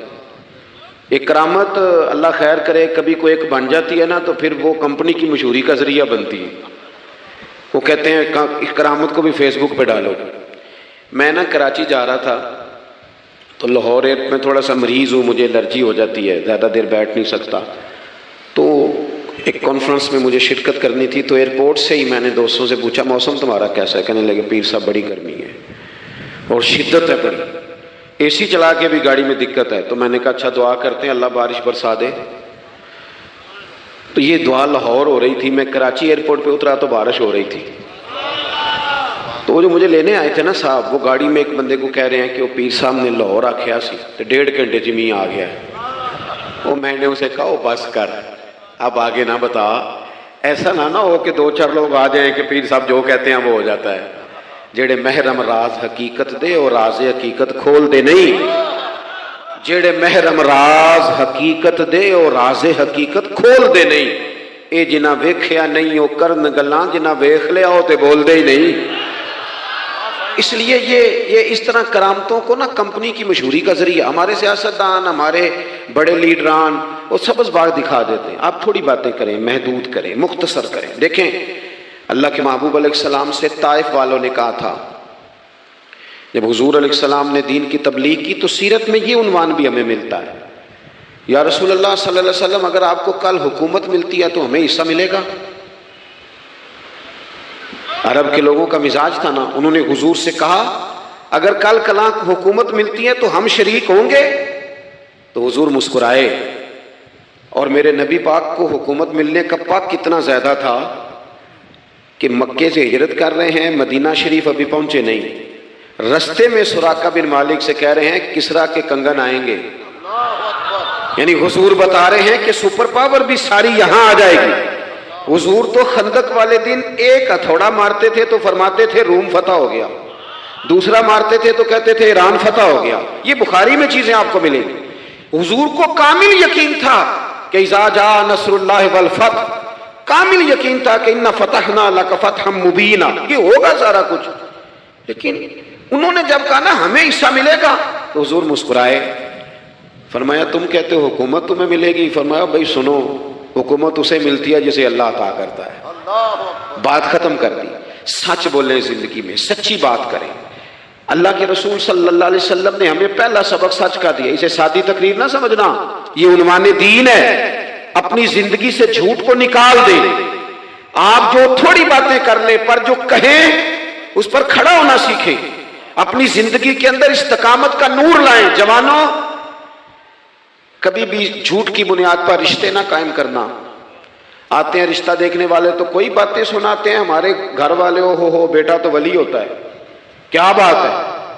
ایک کرامت اللہ خیر کرے کبھی کوئی ایک بن جاتی ہے نا تو پھر وہ کمپنی کی مشہوری کا ذریعہ بنتی ہے. وہ کہتے ہیں اس کرامت کو بھی فیس بک پہ ڈالو. میں نا کراچی جا رہا تھا تو لاہور میں تھوڑا سا مریض ہوں, مجھے الرجی ہو جاتی ہے, زیادہ دیر بیٹھ نہیں سکتا. تو ایک کانفرنس میں مجھے شرکت کرنی تھی, تو ایئرپورٹ سے ہی میں نے دوستوں سے پوچھا موسم تمہارا کیسا ہے؟ کہنے لگے پیر صاحب بڑی گرمی ہے اور شدت ہے بڑی, اے سی چلا کے بھی گاڑی میں دقت ہے. تو میں نے کہا اچھا دعا کرتے ہیں اللہ بارش برسا دے. تو یہ دعا لاہور ہو رہی تھی, میں کراچی ایئرپورٹ پہ اترا تو بارش ہو رہی تھی. تو وہ جو مجھے لینے آئے تھے نا صاحب, وہ گاڑی میں ایک بندے کو کہہ رہے ہیں کہ وہ پیر صاحب نے لاہور آکھیا سی تو 1.5 گھنٹے جمی آ گیا ہے. وہ میں نے اسے کہا بس کر, اب آگے نہ بتا. ایسا نہ ہو کہ 2-4 لوگ آ جائیں کہ پیر صاحب جو کہتے ہیں وہ ہو جاتا ہے. جڑے محرم راز حقیقت دے اور راز حقیقت کھول دے نہیں. جڑے محرم راز حقیقت دے اور راز حقیقت کھول دے نہیں. اے جنہ ویکھیا نہیں او کرن گلاں, جنہ ویکھ لیا او تے بول دے ہی نہیں. اس لیے یہ اس طرح کرامتوں کو نا کمپنی کی مشہوری کا ذریعہ. ہمارے سیاستدان, ہمارے بڑے لیڈران وہ سبز باغ دکھا دیتے ہیں، آپ تھوڑی باتیں کریں، محدود کریں، مختصر کریں۔ دیکھیں اللہ کے محبوب علیہ السلام سے طائف والوں نے کہا تھا، جب حضور علیہ السلام نے دین کی تبلیغ کی تو سیرت میں یہ عنوان بھی ہمیں ملتا ہے، یا رسول اللہ صلی اللہ علیہ وسلم اگر آپ کو کل حکومت ملتی ہے تو ہمیں حصہ ملے گا؟ عرب کے لوگوں کا مزاج تھا نا، انہوں نے حضور سے کہا اگر کل کلاں حکومت ملتی ہے تو ہم شریک ہوں گے؟ تو حضور مسکرائے، اور میرے نبی پاک کو حکومت ملنے کا پاک کتنا زیادہ تھا کہ مکے سے ہجرت کر رہے ہیں، مدینہ شریف ابھی پہنچے نہیں، رستے میں سراقہ بن مالک سے کہہ رہے ہیں کسرا کے کنگن آئیں گے، یعنی حضور بتا رہے ہیں کہ سپر پاور بھی ساری یہاں آ جائے گی۔ حضور تو خندق والے دن ایک ہتھوڑا مارتے تھے تو فرماتے تھے روم فتح ہو گیا، دوسرا مارتے تھے تو کہتے تھے ایران فتح ہو گیا۔ یہ بخاری میں چیزیں آپ کو ملیں گی۔ حضور کو کامل یقین تھا کہ اذا جاء نصر اللہ والفتح، کامل یقین تھا کہ انا فتحنا لک فتحا مبینا، یہ ہوگا سارا کچھ۔ لیکن انہوں نے جب کہا نا ہمیں حصہ ملے گا تو حضور مسکرائے، فرمایا تم کہتے ہو حکومت تمہیں ملے گی، فرمایا بھائی سنو، حکومت اسے ملتی ہے جسے اللہ عطا کرتا ہے۔ بات ختم کر دی۔ سچ بولیں زندگی میں، سچی بات کریں۔ اللہ کے رسول صلی اللہ علیہ وسلم نے ہمیں پہلا سبق سچ کا دیا، اسے سادی تقریر نہ سمجھنا، یہ عنوان دین ہے۔ اپنی زندگی سے جھوٹ کو نکال دیں۔ آپ جو تھوڑی باتیں کر لیں پر جو کہیں اس پر کھڑا ہونا سیکھیں، اپنی زندگی کے اندر استقامت کا نور لائیں۔ جوانوں، کبھی بھی جھوٹ کی بنیاد پر رشتے نہ قائم کرنا۔ آتے ہیں رشتہ دیکھنے والے تو کوئی باتیں سناتے ہیں، ہمارے گھر والے ہو بیٹا تو ولی ہوتا ہے، کیا بات ہے؟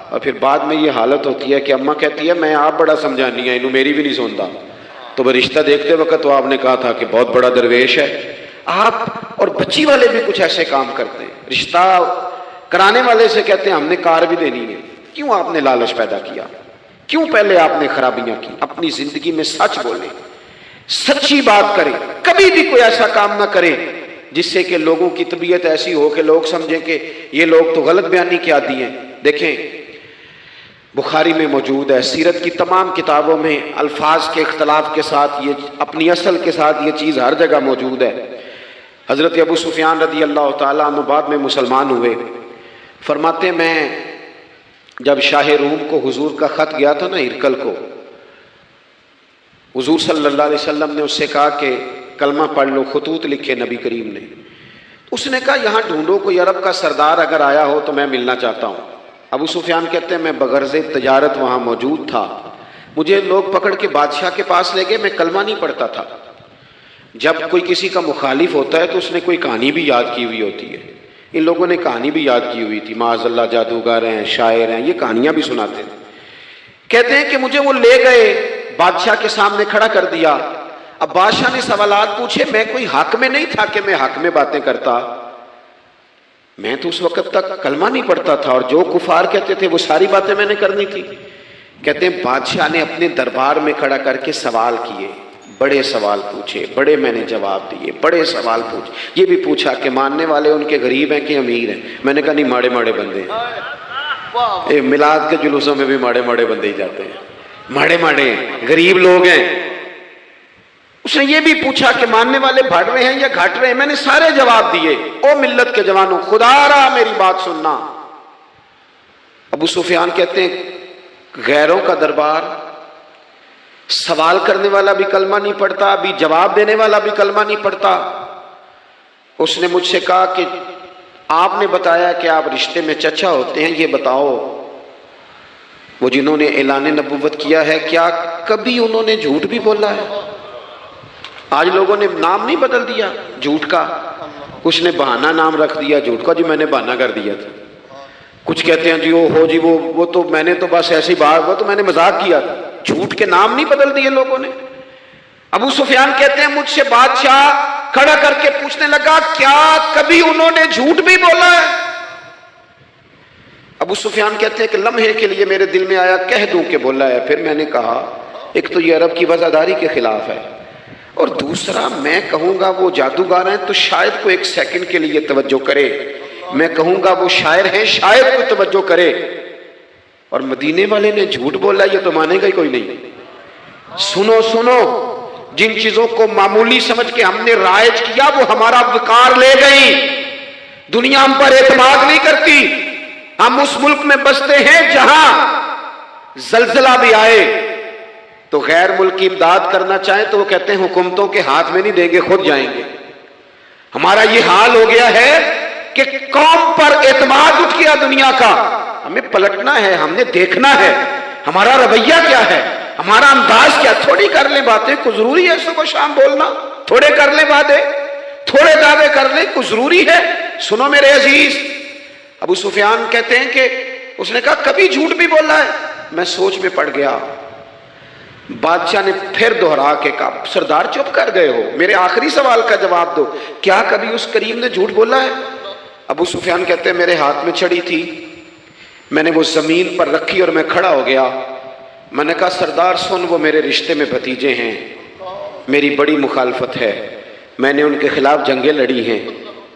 اور پھر بعد میں یہ حالت ہوتی ہے کہ اماں کہتی ہے میں آپ بڑا سمجھانی ہے، انہوں میری بھی نہیں سنتا۔ تو وہ رشتہ دیکھتے وقت تو آپ نے کہا تھا کہ بہت بڑا درویش ہے۔ آپ اور بچی والے بھی کچھ ایسے کام کرتے ہیں، رشتہ کرانے والے سے کہتے ہیں ہم نے کار بھی دینی ہے۔ کیوں آپ نے لالچ پیدا کیا؟ کیوں پہلے آپ نے خرابیاں کی؟ اپنی زندگی میں سچ بولیں، سچی بات کریں، کبھی بھی کوئی ایسا کام نہ کریں جس سے کہ لوگوں کی طبیعت ایسی ہو کہ لوگ سمجھیں کہ یہ لوگ تو غلط بیانی کے عادی ہیں۔ دیکھیں بخاری میں موجود ہے، سیرت کی تمام کتابوں میں الفاظ کے اختلاف کے ساتھ یہ اپنی اصل کے ساتھ یہ چیز ہر جگہ موجود ہے۔ حضرت ابو سفیان رضی اللہ تعالیٰ عنہ بعد میں مسلمان ہوئے، فرماتے میں جب شاہ روم کو حضور کا خط گیا تھا نا ہرقل کو، حضور صلی اللہ علیہ وسلم نے اس سے کہا کہ کلمہ پڑھ لو، خطوط لکھے نبی کریم نے۔ اس نے کہا یہاں ڈھونڈو کوئی عرب کا سردار اگر آیا ہو تو میں ملنا چاہتا ہوں۔ ابو سفیان کہتے ہیں میں بغرض تجارت وہاں موجود تھا، مجھے لوگ پکڑ کے بادشاہ کے پاس لے گئے، میں کلمہ نہیں پڑھتا تھا۔ جب کوئی کسی کا مخالف ہوتا ہے تو اس نے کوئی کہانی بھی یاد کی ہوئی ہوتی ہے، ان لوگوں نے کہانی بھی یاد کی ہوئی تھی، معاذ اللہ جادوگر ہیں، شاعر ہیں، یہ کہانیاں بھی سناتے ہیں۔ کہتے ہیں کہ مجھے وہ لے گئے، بادشاہ کے سامنے کھڑا کر دیا۔ اب بادشاہ نے سوالات پوچھے، میں کوئی حق میں نہیں تھا کہ میں حق میں باتیں کرتا، میں تو اس وقت تک کلمہ نہیں پڑھتا تھا اور جو کفار کہتے تھے وہ ساری باتیں میں نے کرنی تھی۔ کہتے ہیں بادشاہ نے اپنے دربار میں کھڑا کر کے سوال کیے، بڑے سوال پوچھے، بڑے میں نے جواب دیے، بڑے سوال پوچھے۔ یہ بھی پوچھا کہ ماننے والے ان کے غریب ہیں کہ امیر ہیں؟ میں نے کہا نہیں، ماڑے ماڑے بندے ہیں۔ میلاد کے جلوسوں میں بھی ماڑے ماڑے بندے ہی جاتے ہیں، ماڑے ماڑے ہیں، غریب لوگ ہیں۔ اس نے یہ بھی پوچھا کہ ماننے والے بڑھ رہے ہیں یا گھٹ رہے ہیں؟ میں نے سارے جواب دیے۔ او ملت کے جوانوں، خدا را میری بات سننا۔ ابو سفیان کہتے ہیں غیروں کا دربار، سوال کرنے والا بھی کلمہ نہیں پڑھتا، ابھی جواب دینے والا بھی کلمہ نہیں پڑھتا۔ اس نے مجھ سے کہا کہ آپ نے بتایا کہ آپ رشتے میں چچا ہوتے ہیں، یہ بتاؤ وہ جنہوں نے اعلان نبوت کیا ہے کیا کبھی انہوں نے جھوٹ بھی بولا ہے؟ آج لوگوں نے نام نہیں بدل دیا جھوٹ کا، کچھ نے بہانہ نام رکھ دیا جھوٹ کا، جی میں نے بہانہ کر دیا تھا۔ کچھ کہتے ہیں جی جی وہ تو میں نے تو بس ایسی بات، وہ تو میں نے مذاق کیا تھا۔ جھوٹ کے نام نہیں بدل دیے لوگوں نے۔ ابو سفیان کہتے ہیں مجھ سے بادشاہ کھڑا کر کے پوچھنے لگا کیا کبھی انہوں نے جھوٹ بھی بولا ہے؟ ابو سفیان کہتے ہیں کہ لمحے کے لیے میرے دل میں آیا کہہ دوں کہ بولا ہے۔ پھر میں نے کہا ایک تو یہ عرب کی وفاداری کے خلاف ہے، اور دوسرا میں کہوں گا وہ جادوگر ہیں تو شاید کو ایک سیکنڈ کے لیے توجہ کرے، میں کہوں گا وہ شاعر ہیں شاید کو توجہ کرے، اور مدینے والے نے جھوٹ بولا یہ تو مانے گا ہی کوئی نہیں۔ سنو جن چیزوں کو معمولی سمجھ کے ہم نے رائج کیا وہ ہمارا وقار لے گئی. دنیا ہم پر اعتماد نہیں کرتی. ہم اس ملک میں بستے ہیں جہاں زلزلہ بھی آئے تو غیر ملکی امداد کرنا چاہیں تو وہ کہتے ہیں حکومتوں کے ہاتھ میں نہیں دیں گے، خود جائیں گے. ہمارا یہ حال ہو گیا ہے کہ قوم پر اعتماد اٹھ گیا دنیا کا. ہمیں پلٹنا ہے، ہم نے دیکھنا ہے ہمارا رویہ کیا ہے، ہمارا انداز کیا. تھوڑی کر لیں باتیں، کوئی ضروری ہے صبح شام بولنا؟ تھوڑے کر لیں باتیں، تھوڑے دعوے کر لیں، کوئی ضروری ہے؟ سنو میرے عزیز، ابو سفیان کہتے ہیں کہ اس نے کہا کبھی جھوٹ بھی بولا ہے؟ میں سوچ میں پڑ گیا. بادشاہ نے پھر دوہرا کے کہا سردار چپ کر گئے ہو، میرے آخری سوال کا جواب دو، کیا کبھی اس کریم نے جھوٹ بولا ہے؟ ابو سفیان کہتے ہیں میرے ہاتھ میں چھڑی تھی، میں نے وہ زمین پر رکھی اور میں کھڑا ہو گیا. میں نے کہا سردار سن، وہ میرے رشتے میں بھتیجے ہیں، میری بڑی مخالفت ہے، میں نے ان کے خلاف جنگیں لڑی ہیں،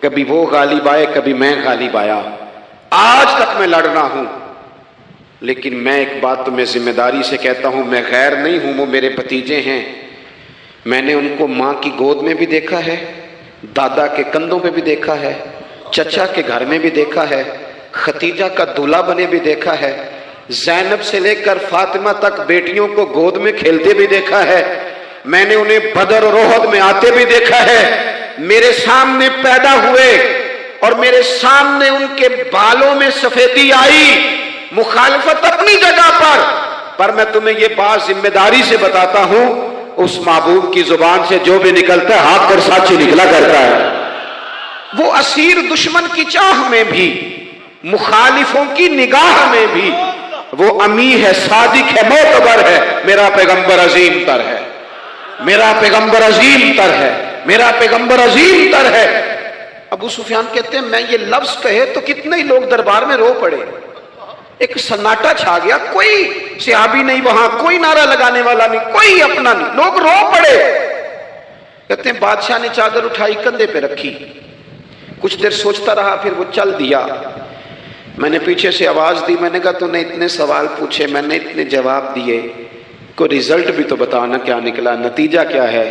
کبھی وہ غالب آئے کبھی میں غالب آیا، آج تک میں لڑ رہا ہوں. لیکن میں ایک بات تمہیں ذمہ داری سے کہتا ہوں، میں غیر نہیں ہوں، وہ میرے بھتیجے ہیں. میں نے ان کو ماں کی گود میں بھی دیکھا ہے، دادا کے کندھوں پہ بھی دیکھا ہے، چچا کے گھر میں بھی دیکھا ہے، ختیجہ کا دولہا بنے بھی دیکھا ہے، زینب سے لے کر فاطمہ تک بیٹیوں کو گود میں کھیلتے بھی دیکھا ہے. میں نے انہیں بدر اور احد میں آتے بھی دیکھا ہے. میرے سامنے پیدا ہوئے اور میرے سامنے ان کے بالوں میں سفیدی آئی. مخالفت اپنی جگہ پر میں تمہیں یہ بات ذمہ داری سے بتاتا ہوں، اس محبوب کی زبان سے جو بھی نکلتا ہے ہاتھ پر ساتھ ہی نکلا کرتا ہے. وہ اسیر دشمن کی چاہ میں بھی، مخالفوں کی نگاہ میں بھی وہ امی ہے، صادق ہے، معتبر ہے. میرا پیغمبر عظیم تر ہے، میرا پیغمبر عظیم تر ہے، میرا پیغمبر عظیم تر ہے. ابو سفیان کہتے ہیں میں یہ لفظ کہے تو کتنے ہی لوگ دربار میں رو پڑے. ایک سناٹا چھا گیا، کوئی صحابی نہیں وہاں، کوئی نعرہ لگانے والا نہیں، کوئی اپنا نہیں، لوگ رو پڑے. کہتے ہیں بادشاہ نے چادر اٹھائی کندھے پہ رکھی، کچھ دیر سوچتا رہا، پھر وہ چل دیا. میں نے پیچھے سے آواز دی، میں نے کہا تو نے اتنے سوال پوچھے، میں نے اتنے جواب دیے، کوئی رزلٹ بھی تو بتانا کیا نکلا، نتیجہ کیا ہے؟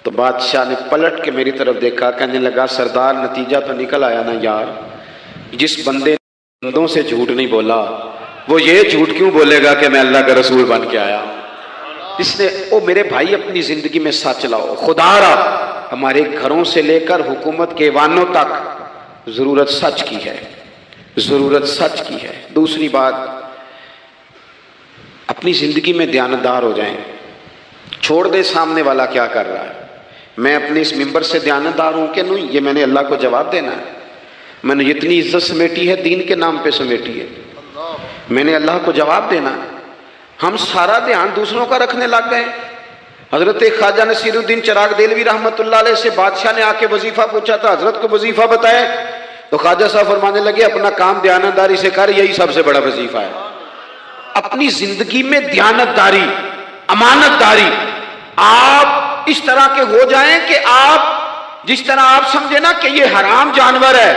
تو بادشاہ نے پلٹ کے میری طرف دیکھا، کہنے لگا سردار نتیجہ تو نکل آیا نا یار. جس بندے بندوں سے جھوٹ نہیں بولا وہ یہ جھوٹ کیوں بولے گا کہ میں اللہ کا رسول بن کے آیا؟ اس نے او میرے بھائی اپنی زندگی میں سچ لاؤ. خدا را ہمارے گھروں سے لے کر حکومت کے ایوانوں تک ضرورت سچ کی ہے، ضرورت سچ کی ہے. دوسری بات، اپنی زندگی میں دیانتدار ہو جائیں. چھوڑ دے سامنے والا کیا کر رہا ہے، میں اپنے اس ممبر سے دیانتدار ہوں کہ نہیں، یہ میں نے اللہ کو جواب دینا ہے. میں نے جتنی عزت سمیٹی ہے دین کے نام پہ سمیٹی ہے، میں نے اللہ کو جواب دینا ہے. ہم سارا دھیان دوسروں کا رکھنے لگ گئے. حضرت خواجہ نصیر الدین چراغ دہلوی رحمۃ اللہ علیہ سے بادشاہ نے آ کے وظیفہ پوچھا تھا، حضرت کو وظیفہ بتائے تو خواجہ صاحب فرمانے لگے اپنا کام دیانتداری سے کر، یہی سب سے بڑا وظیفہ ہے. اپنی زندگی میں دیانتداری، امانت داری، آپ اس طرح کے ہو جائیں کہ آپ جس طرح آپ سمجھے نا کہ یہ حرام جانور ہے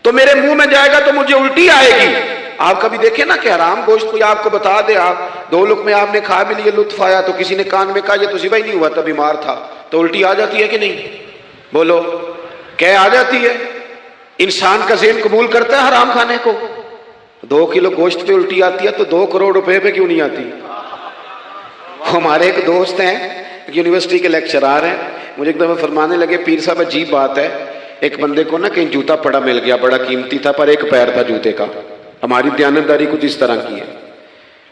تو میرے منہ میں جائے گا تو مجھے الٹی آئے گی. آپ کبھی دیکھیں نا کہ حرام گوشت کوئی آپ کو بتا دے، آپ 2 لقمے آپ نے کھا بھی لیے، لطف آیا، تو کسی نے کان میں کہا یہ تو ذبح ہی نہیں ہوا تھا، بیمار تھا، تو الٹی آ جاتی ہے کہ نہیں؟ بولو کہ آ جاتی ہے؟ انسان کا ذہن قبول کرتا ہے حرام کھانے کو. 2 کلو گوشت پہ الٹی آتی ہے تو 2 کروڑ روپے پہ کیوں نہیں آتی؟ ہمارے ایک دوست ہیں یونیورسٹی کے لیکچرار ہیں، مجھے ایک دفعہ فرمانے لگے پیر صاحب عجیب بات ہے، ایک بندے کو نا کہیں جوتا پڑا مل گیا، بڑا قیمتی تھا پر ایک پیر تھا جوتے کا. ہماری دیانتداری کچھ اس طرح کی ہے.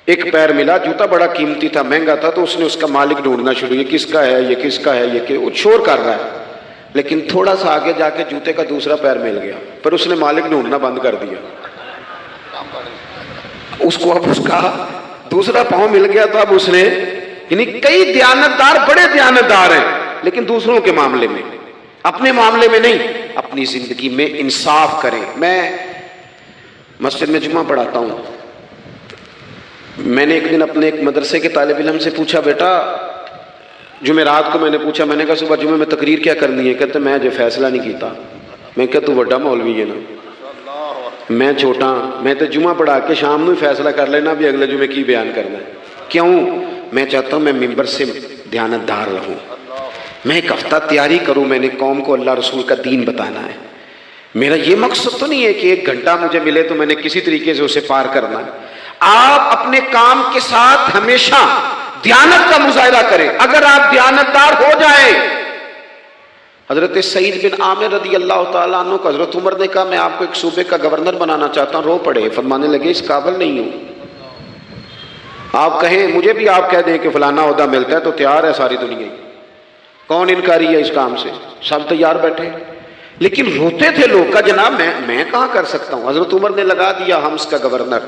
ایک پیر ملا، جوتا بڑا قیمتی تھا، مہنگا تھا، تو اس نے اس کا مالک ڈھونڈنا شروع، یہ کس کا ہے، یہ کس کا ہے، یہ وہ شور کر رہا ہے. لیکن تھوڑا سا آگے جا کے جوتے کا دوسرا پیر مل گیا، پر اس نے مالک ڈھونڈنا بند کر دیا. اس کو اب اس کا دوسرا پاؤں مل گیا تو اب اس نے، یعنی کئی دیانتدار بڑے دیانتدار ہیں لیکن دوسروں کے معاملے میں، اپنے معاملے میں نہیں. اپنی زندگی میں انصاف کریں. میں مسجد میں جمعہ پڑھاتا ہوں. میں نے ایک دن اپنے ایک مدرسے کے طالب علم سے پوچھا، بیٹا جمعرات کو میں نے پوچھا، میں نے کہا صبح جمعے میں تقریر کیا کرنی ہے؟ کہتے میں جو فیصلہ نہیں کیتا. میں کہا تو بڑا مولوی ہے نا، میں چھوٹا، میں تو جمعہ پڑھا کے شام میں فیصلہ کر لینا بھی اگلے جمعے کی بیان کرنا ہے. کیوں؟ میں چاہتا ہوں میں ممبر سے دیانتدار رہوں، میں ایک ہفتہ تیاری کروں، میں نے قوم کو اللہ رسول کا دین بتانا ہے۔ میرا یہ مقصد تو نہیں ہے کہ 1 گھنٹہ مجھے ملے تو میں نے کسی طریقے سے اسے پار کرنا ہے۔ آپ اپنے کام کے ساتھ ہمیشہ دیانت کا مظاہرہ کریں۔ اگر آپ دیانتدار ہو جائیں، حضرت سعید بن عامر رضی اللہ تعالیٰ عنہ کو حضرت عمر نے کہا میں آپ کو ایک صوبے کا گورنر بنانا چاہتا ہوں، رو پڑے، فرمانے لگے اس قابل نہیں ہوں۔ آپ کہیں مجھے بھی آپ کہہ دیں کہ فلانا عہدہ ملتا ہے تو تیار ہے ساری دنیا ہی، کون انکاری ہے اس کام سے، سب تیار بیٹھے۔ لیکن روتے تھے لوگ کا جناب میں کہاں کر سکتا ہوں۔ حضرت عمر نے لگا دیا حمص کا گورنر۔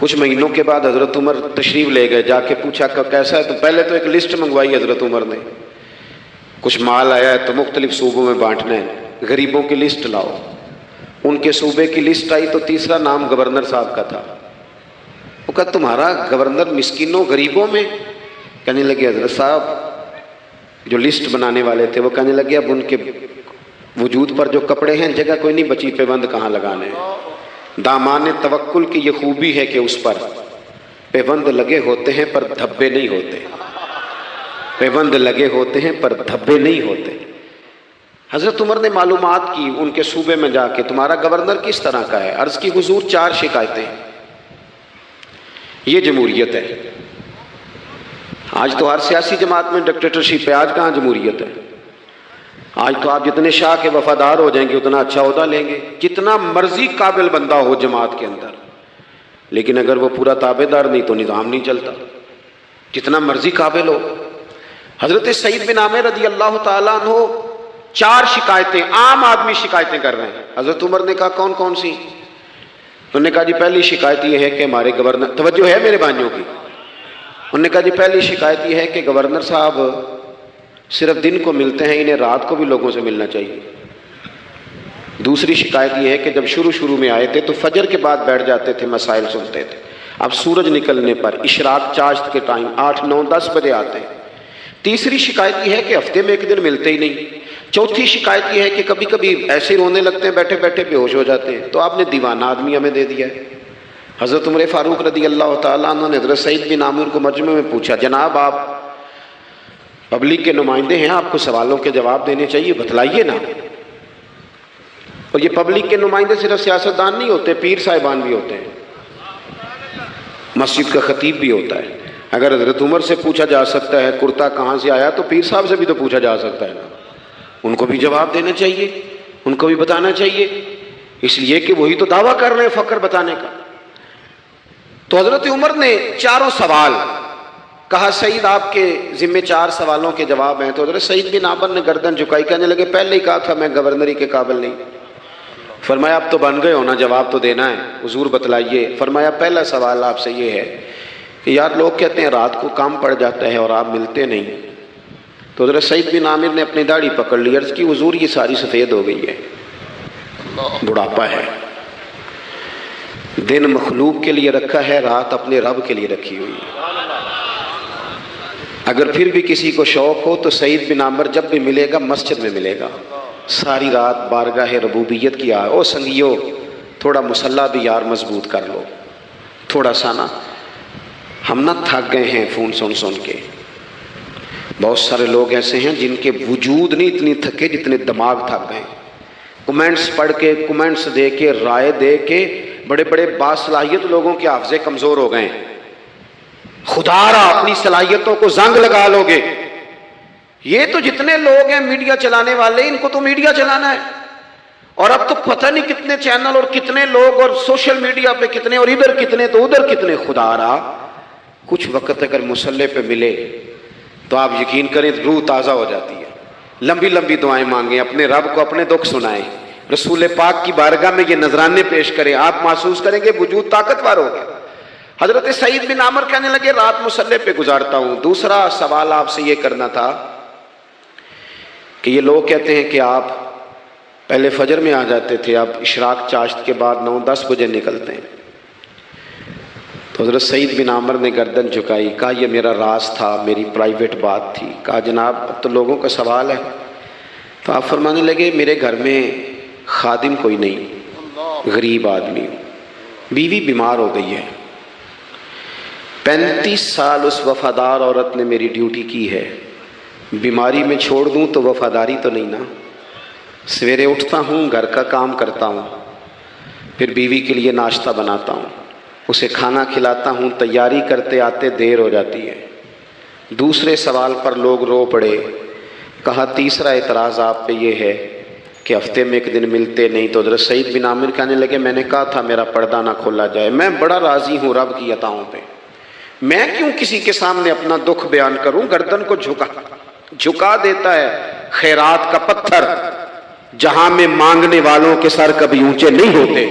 کچھ مہینوں کے بعد حضرت عمر تشریف لے گئے، جا کے پوچھا کہ کیسا ہے، تو پہلے تو ایک لسٹ منگوائی حضرت عمر نے، کچھ مال آیا ہے تو مختلف صوبوں میں بانٹنا ہے، غریبوں کی لسٹ لاؤ۔ ان کے صوبے کی لسٹ آئی تو تیسرا نام گورنر صاحب کا تھا۔ وہ کہا تمہارا گورنر مسکینوں غریبوں میں؟ کہنے لگے حضرت صاحب جو لسٹ بنانے والے تھے وہ کہنے لگے اب ان کے وجود پر جو کپڑے ہیں جگہ کوئی نہیں بچی، پیوند کہاں لگانے ہیں۔ دامان توکل کی یہ خوبی ہے کہ اس پر پیوند لگے ہوتے ہیں پر دھبے نہیں ہوتے، پیوند لگے ہوتے ہیں پر دھبے نہیں ہوتے۔ حضرت عمر نے معلومات کی ان کے صوبے میں جا کے، تمہارا گورنر کس طرح کا ہے؟ عرض کی حضور 4 شکایتیں۔ یہ جمہوریت ہے؟ آج تو ہر سیاسی جماعت میں ڈکٹیٹرشپ ہے، آج کہاں جمہوریت ہے؟ آج تو آپ جتنے شاہ کے وفادار ہو جائیں گے اتنا اچھا عہدہ لیں گے، جتنا مرضی قابل بندہ ہو جماعت کے اندر، لیکن اگر وہ پورا تابع دار نہیں تو نظام نہیں چلتا، جتنا مرضی قابل ہو۔ حضرت سعید بن عامر رضی اللہ تعالیٰ عنہ 4 شکایتیں، عام آدمی شکایتیں کر رہے ہیں۔ حضرت عمر نے کہا کون کون سی؟ انہوں نے کہا جی پہلی شکایت یہ ہے کہ ہمارے گورنر، توجہ ہے میرے بھائیوں کی، انہوں نے کہا جی پہلی شکایت یہ ہے کہ گورنر صاحب صرف دن کو ملتے ہیں، انہیں رات کو بھی لوگوں سے ملنا چاہیے۔ دوسری شکایت یہ ہے کہ جب شروع میں آئے تھے تو فجر کے بعد بیٹھ جاتے تھے، مسائل سنتے تھے، اب سورج نکلنے پر اشراق چاشت کے ٹائم 8، 9، 10 بجے آتے ہیں۔ تیسری شکایت یہ ہے کہ ہفتے میں 1 دن ملتے ہی نہیں۔ چوتھی شکایت یہ ہے کہ کبھی کبھی ایسے رونے لگتے ہیں، بیٹھے بیٹھے بے ہوش ہو جاتے ہیں۔ تو آپ نے دیوانہ آدمی ہمیں دے دیا ہے۔ حضرت عمر فاروق رضی اللہ تعالیٰ عنہ نے حضرت سعید بن عامر کو مجمع میں پوچھا جناب آپ پبلک کے نمائندے ہیں، آپ کو سوالوں کے جواب دینے چاہیے، بتلائیے نا۔ اور یہ پبلک کے نمائندے صرف سیاستدان نہیں ہوتے، پیر صاحبان بھی ہوتے ہیں، مسجد کا خطیب بھی ہوتا ہے۔ اگر حضرت عمر سے پوچھا جا سکتا ہے کرتا کہاں سے آیا تو پیر صاحب سے بھی تو پوچھا جا سکتا ہے نا، ان کو بھی جواب دینا چاہیے، ان کو بھی بتانا چاہیے، اس لیے کہ وہی تو دعویٰ کر رہے ہیں فقر بتانے کا۔ تو حضرت عمر نے 4 سوال کہا سعید آپ کے ذمہ 4 سوالوں کے جواب ہیں۔ تو حضرت سعید بن عامر نے گردن جھکائی، کہنے لگے پہلے ہی کہا تھا میں گورنری کے قابل نہیں۔ فرمایا اب تو بن گئے ہونا، جواب تو دینا ہے، حضور بتلائیے۔ فرمایا پہلا سوال آپ سے یہ ہے کہ یار لوگ کہتے ہیں رات کو کام پڑ جاتا ہے اور آپ ملتے نہیں۔ تو حضرت سعید بن عامر نے اپنی داڑھی پکڑ لی، عرض کی حضور یہ ساری سفید ہو گئی ہے، بڑھاپا ہے، دن مخلوق کے لیے رکھا ہے، رات اپنے رب کے لیے رکھی ہوئی ہے۔ اگر پھر بھی کسی کو شوق ہو تو سعید بن عامر جب بھی ملے گا مسجد میں ملے گا، ساری رات بارگاہ ربوبیت کی او سنگیو تھوڑا مسلح بھی یار مضبوط کر لو، تھوڑا سا نا، ہم نہ تھک گئے ہیں فون سن کے۔ بہت سارے لوگ ایسے ہیں جن کے وجود نہیں اتنی تھکے جتنے دماغ تھک گئے، کمنٹس پڑھ کے، کمنٹس دے کے، رائے دے کے، بڑے بڑے باصلاحیت لوگوں کے حافظے کمزور ہو گئے ہیں۔ خدا را اپنی صلاحیتوں کو زنگ لگا لو گے۔ یہ تو جتنے لوگ ہیں میڈیا چلانے والے، ان کو تو میڈیا چلانا ہے، اور اب تو پتہ نہیں کتنے چینل اور کتنے لوگ اور سوشل میڈیا پہ کتنے، اور ادھر کتنے تو ادھر کتنے۔ خدا را کچھ وقت اگر مصلے پہ ملے تو آپ یقین کریں روح تازہ ہو جاتی ہے۔ لمبی لمبی دعائیں مانگیں، اپنے رب کو اپنے دکھ سنائیں، رسول پاک کی بارگاہ میں یہ نذرانے پیش کریں، آپ محسوس کریں گے وجود طاقتور ہوگا۔ حضرت سعید بن عامر کہنے لگے رات مصلے پہ گزارتا ہوں۔ دوسرا سوال آپ سے یہ کرنا تھا کہ یہ لوگ کہتے ہیں کہ آپ پہلے فجر میں آ جاتے تھے، اب اشراق چاشت کے بعد 9-10 بجے نکلتے ہیں۔ تو حضرت سعید بن عامر نے گردن جھکائی، کہا یہ میرا راز تھا، میری پرائیویٹ بات تھی۔ کہا جناب اب تو لوگوں کا سوال ہے۔ تو آپ فرمانے لگے میرے گھر میں خادم کوئی نہیں، غریب آدمی، بیوی بیمار ہو گئی ہے، 35 سال اس وفادار عورت نے میری ڈیوٹی کی ہے. بیماری میں چھوڑ دوں تو وفاداری تو نہیں نا. سویرے اٹھتا ہوں، گھر کا کام کرتا ہوں، پھر بیوی کے لیے ناشتہ بناتا ہوں، اسے کھانا کھلاتا ہوں، تیاری کرتے آتے دیر ہو جاتی ہے. دوسرے سوال پر لوگ رو پڑے. کہا تیسرا اعتراض آپ پہ یہ ہے کہ ہفتے میں ایک دن ملتے نہیں. تو حضرت سعید بن عامر کہنے لگے میں نے کہا تھا میرا پردہ نہ کھولا جائے. میں بڑا راضی ہوں رب کی عطاؤں پہ. میں کیوں کسی کے سامنے اپنا دکھ بیان کروں؟ گردن کو جھکا دیتا ہے خیرات کا پتھر، جہاں میں مانگنے والوں کے سر کبھی اونچے نہیں ہوتے.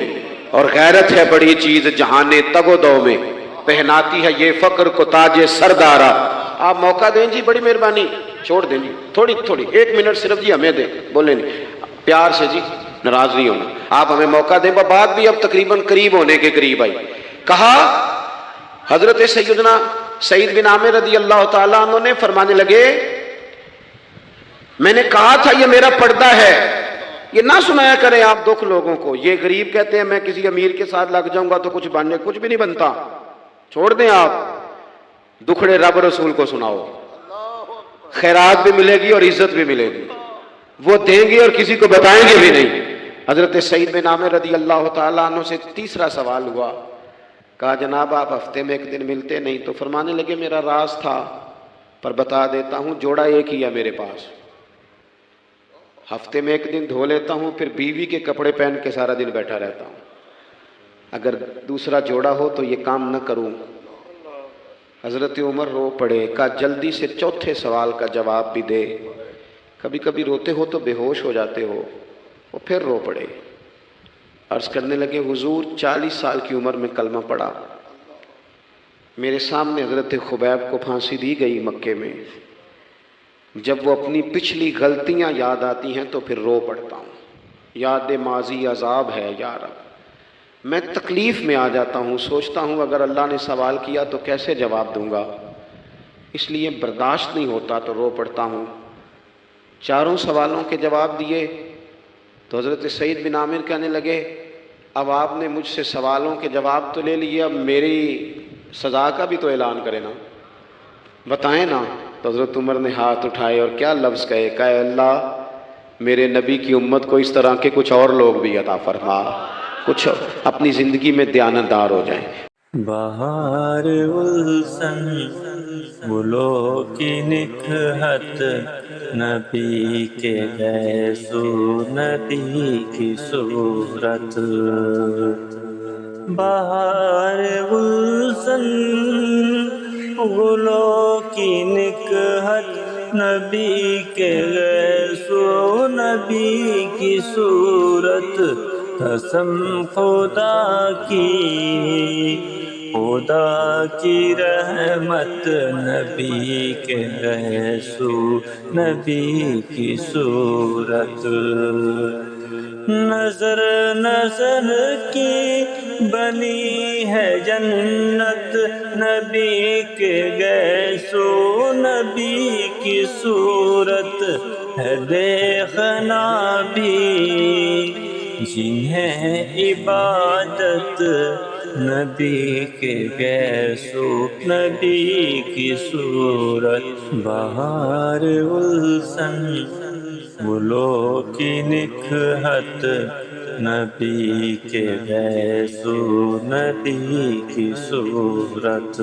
اور غیرت ہے بڑی چیز جہاں تگ و دو میں پہناتی ہے یہ فقر کو تاج سردارا. آپ موقع دیں جی، بڑی مہربانی، چھوڑ دیں جی، تھوڑی 1 منٹ صرف جی ہمیں دیں. بولے نہیں پیار سے جی، ناراض نہیں ہونا. آپ ہمیں موقع دیں. بات بھی اب تقریباً قریب ہونے کے قریب آئی. کہا حضرت سیدنا سعید بن عامر رضی اللہ تعالیٰ عنہ نے فرمانے لگے میں نے کہا تھا یہ میرا پردہ ہے. یہ نہ سنایا کریں آپ دکھ لوگوں کو. یہ غریب کہتے ہیں میں کسی امیر کے ساتھ لگ جاؤں گا تو کچھ بھی نہیں بنتا. چھوڑ دیں آپ. دکھڑے رب رسول کو سناؤ، خیرات بھی ملے گی اور عزت بھی ملے گی. وہ دیں گے اور کسی کو بتائیں گے بھی نہیں. حضرت سعید بن عامر رضی اللہ تعالیٰ عنہ سے تیسرا سوال ہوا. کہا جناب آپ ہفتے میں ایک دن ملتے نہیں. تو فرمانے لگے میرا راز تھا پر بتا دیتا ہوں، جوڑا ایک ہی ہے میرے پاس. ہفتے میں ایک دن دھو لیتا ہوں، پھر بیوی کے کپڑے پہن کے سارا دن بیٹھا رہتا ہوں. اگر دوسرا جوڑا ہو تو یہ کام نہ کروں. حضرت عمر رو پڑے. کہا جلدی سے چوتھے سوال کا جواب بھی دے. کبھی کبھی روتے ہو تو بے ہوش ہو جاتے ہو. وہ پھر رو پڑے. عرض کرنے لگے حضور 40 سال کی عمر میں کلمہ پڑھا. میرے سامنے حضرت خبیب کو پھانسی دی گئی مکے میں. جب وہ اپنی پچھلی غلطیاں یاد آتی ہیں تو پھر رو پڑتا ہوں. یاد ماضی عذاب ہے یا رب. میں تکلیف میں آ جاتا ہوں. سوچتا ہوں اگر اللہ نے سوال کیا تو کیسے جواب دوں گا. اس لیے برداشت نہیں ہوتا تو رو پڑتا ہوں. 4 سوالوں کے جواب دیے تو حضرت سعید بن عامر کہنے لگے اب آپ نے مجھ سے سوالوں کے جواب تو لے لیے، اب میری سزا کا بھی تو اعلان کرے نا، بتائیں نا. تو حضرت عمر نے ہاتھ اٹھائے اور کیا لفظ کہے. کہے اللہ میرے نبی کی امت کو اس طرح کے کچھ اور لوگ بھی عطا فرما، کچھ اپنی زندگی میں دیانتدار ہو جائیں. بہار السن گلوں کی نکہت نبی کے گیسو نبی کی صورت. بہار السن گلوں کی نکہت نبی کے گیسو نبی کی صورت. قسم خدا کی رحمت نبی کے گیسو نبی کی صورت. نظر کی بنی ہے جنت نبی کے گیسو نبی کی صورت. ہے دیکھنا بھی جنہیں عبادت نبی کے گیسو نبی کی صورت. بہار السن گلوں کی نکہت نبی کے گیسو نبی کی صورت.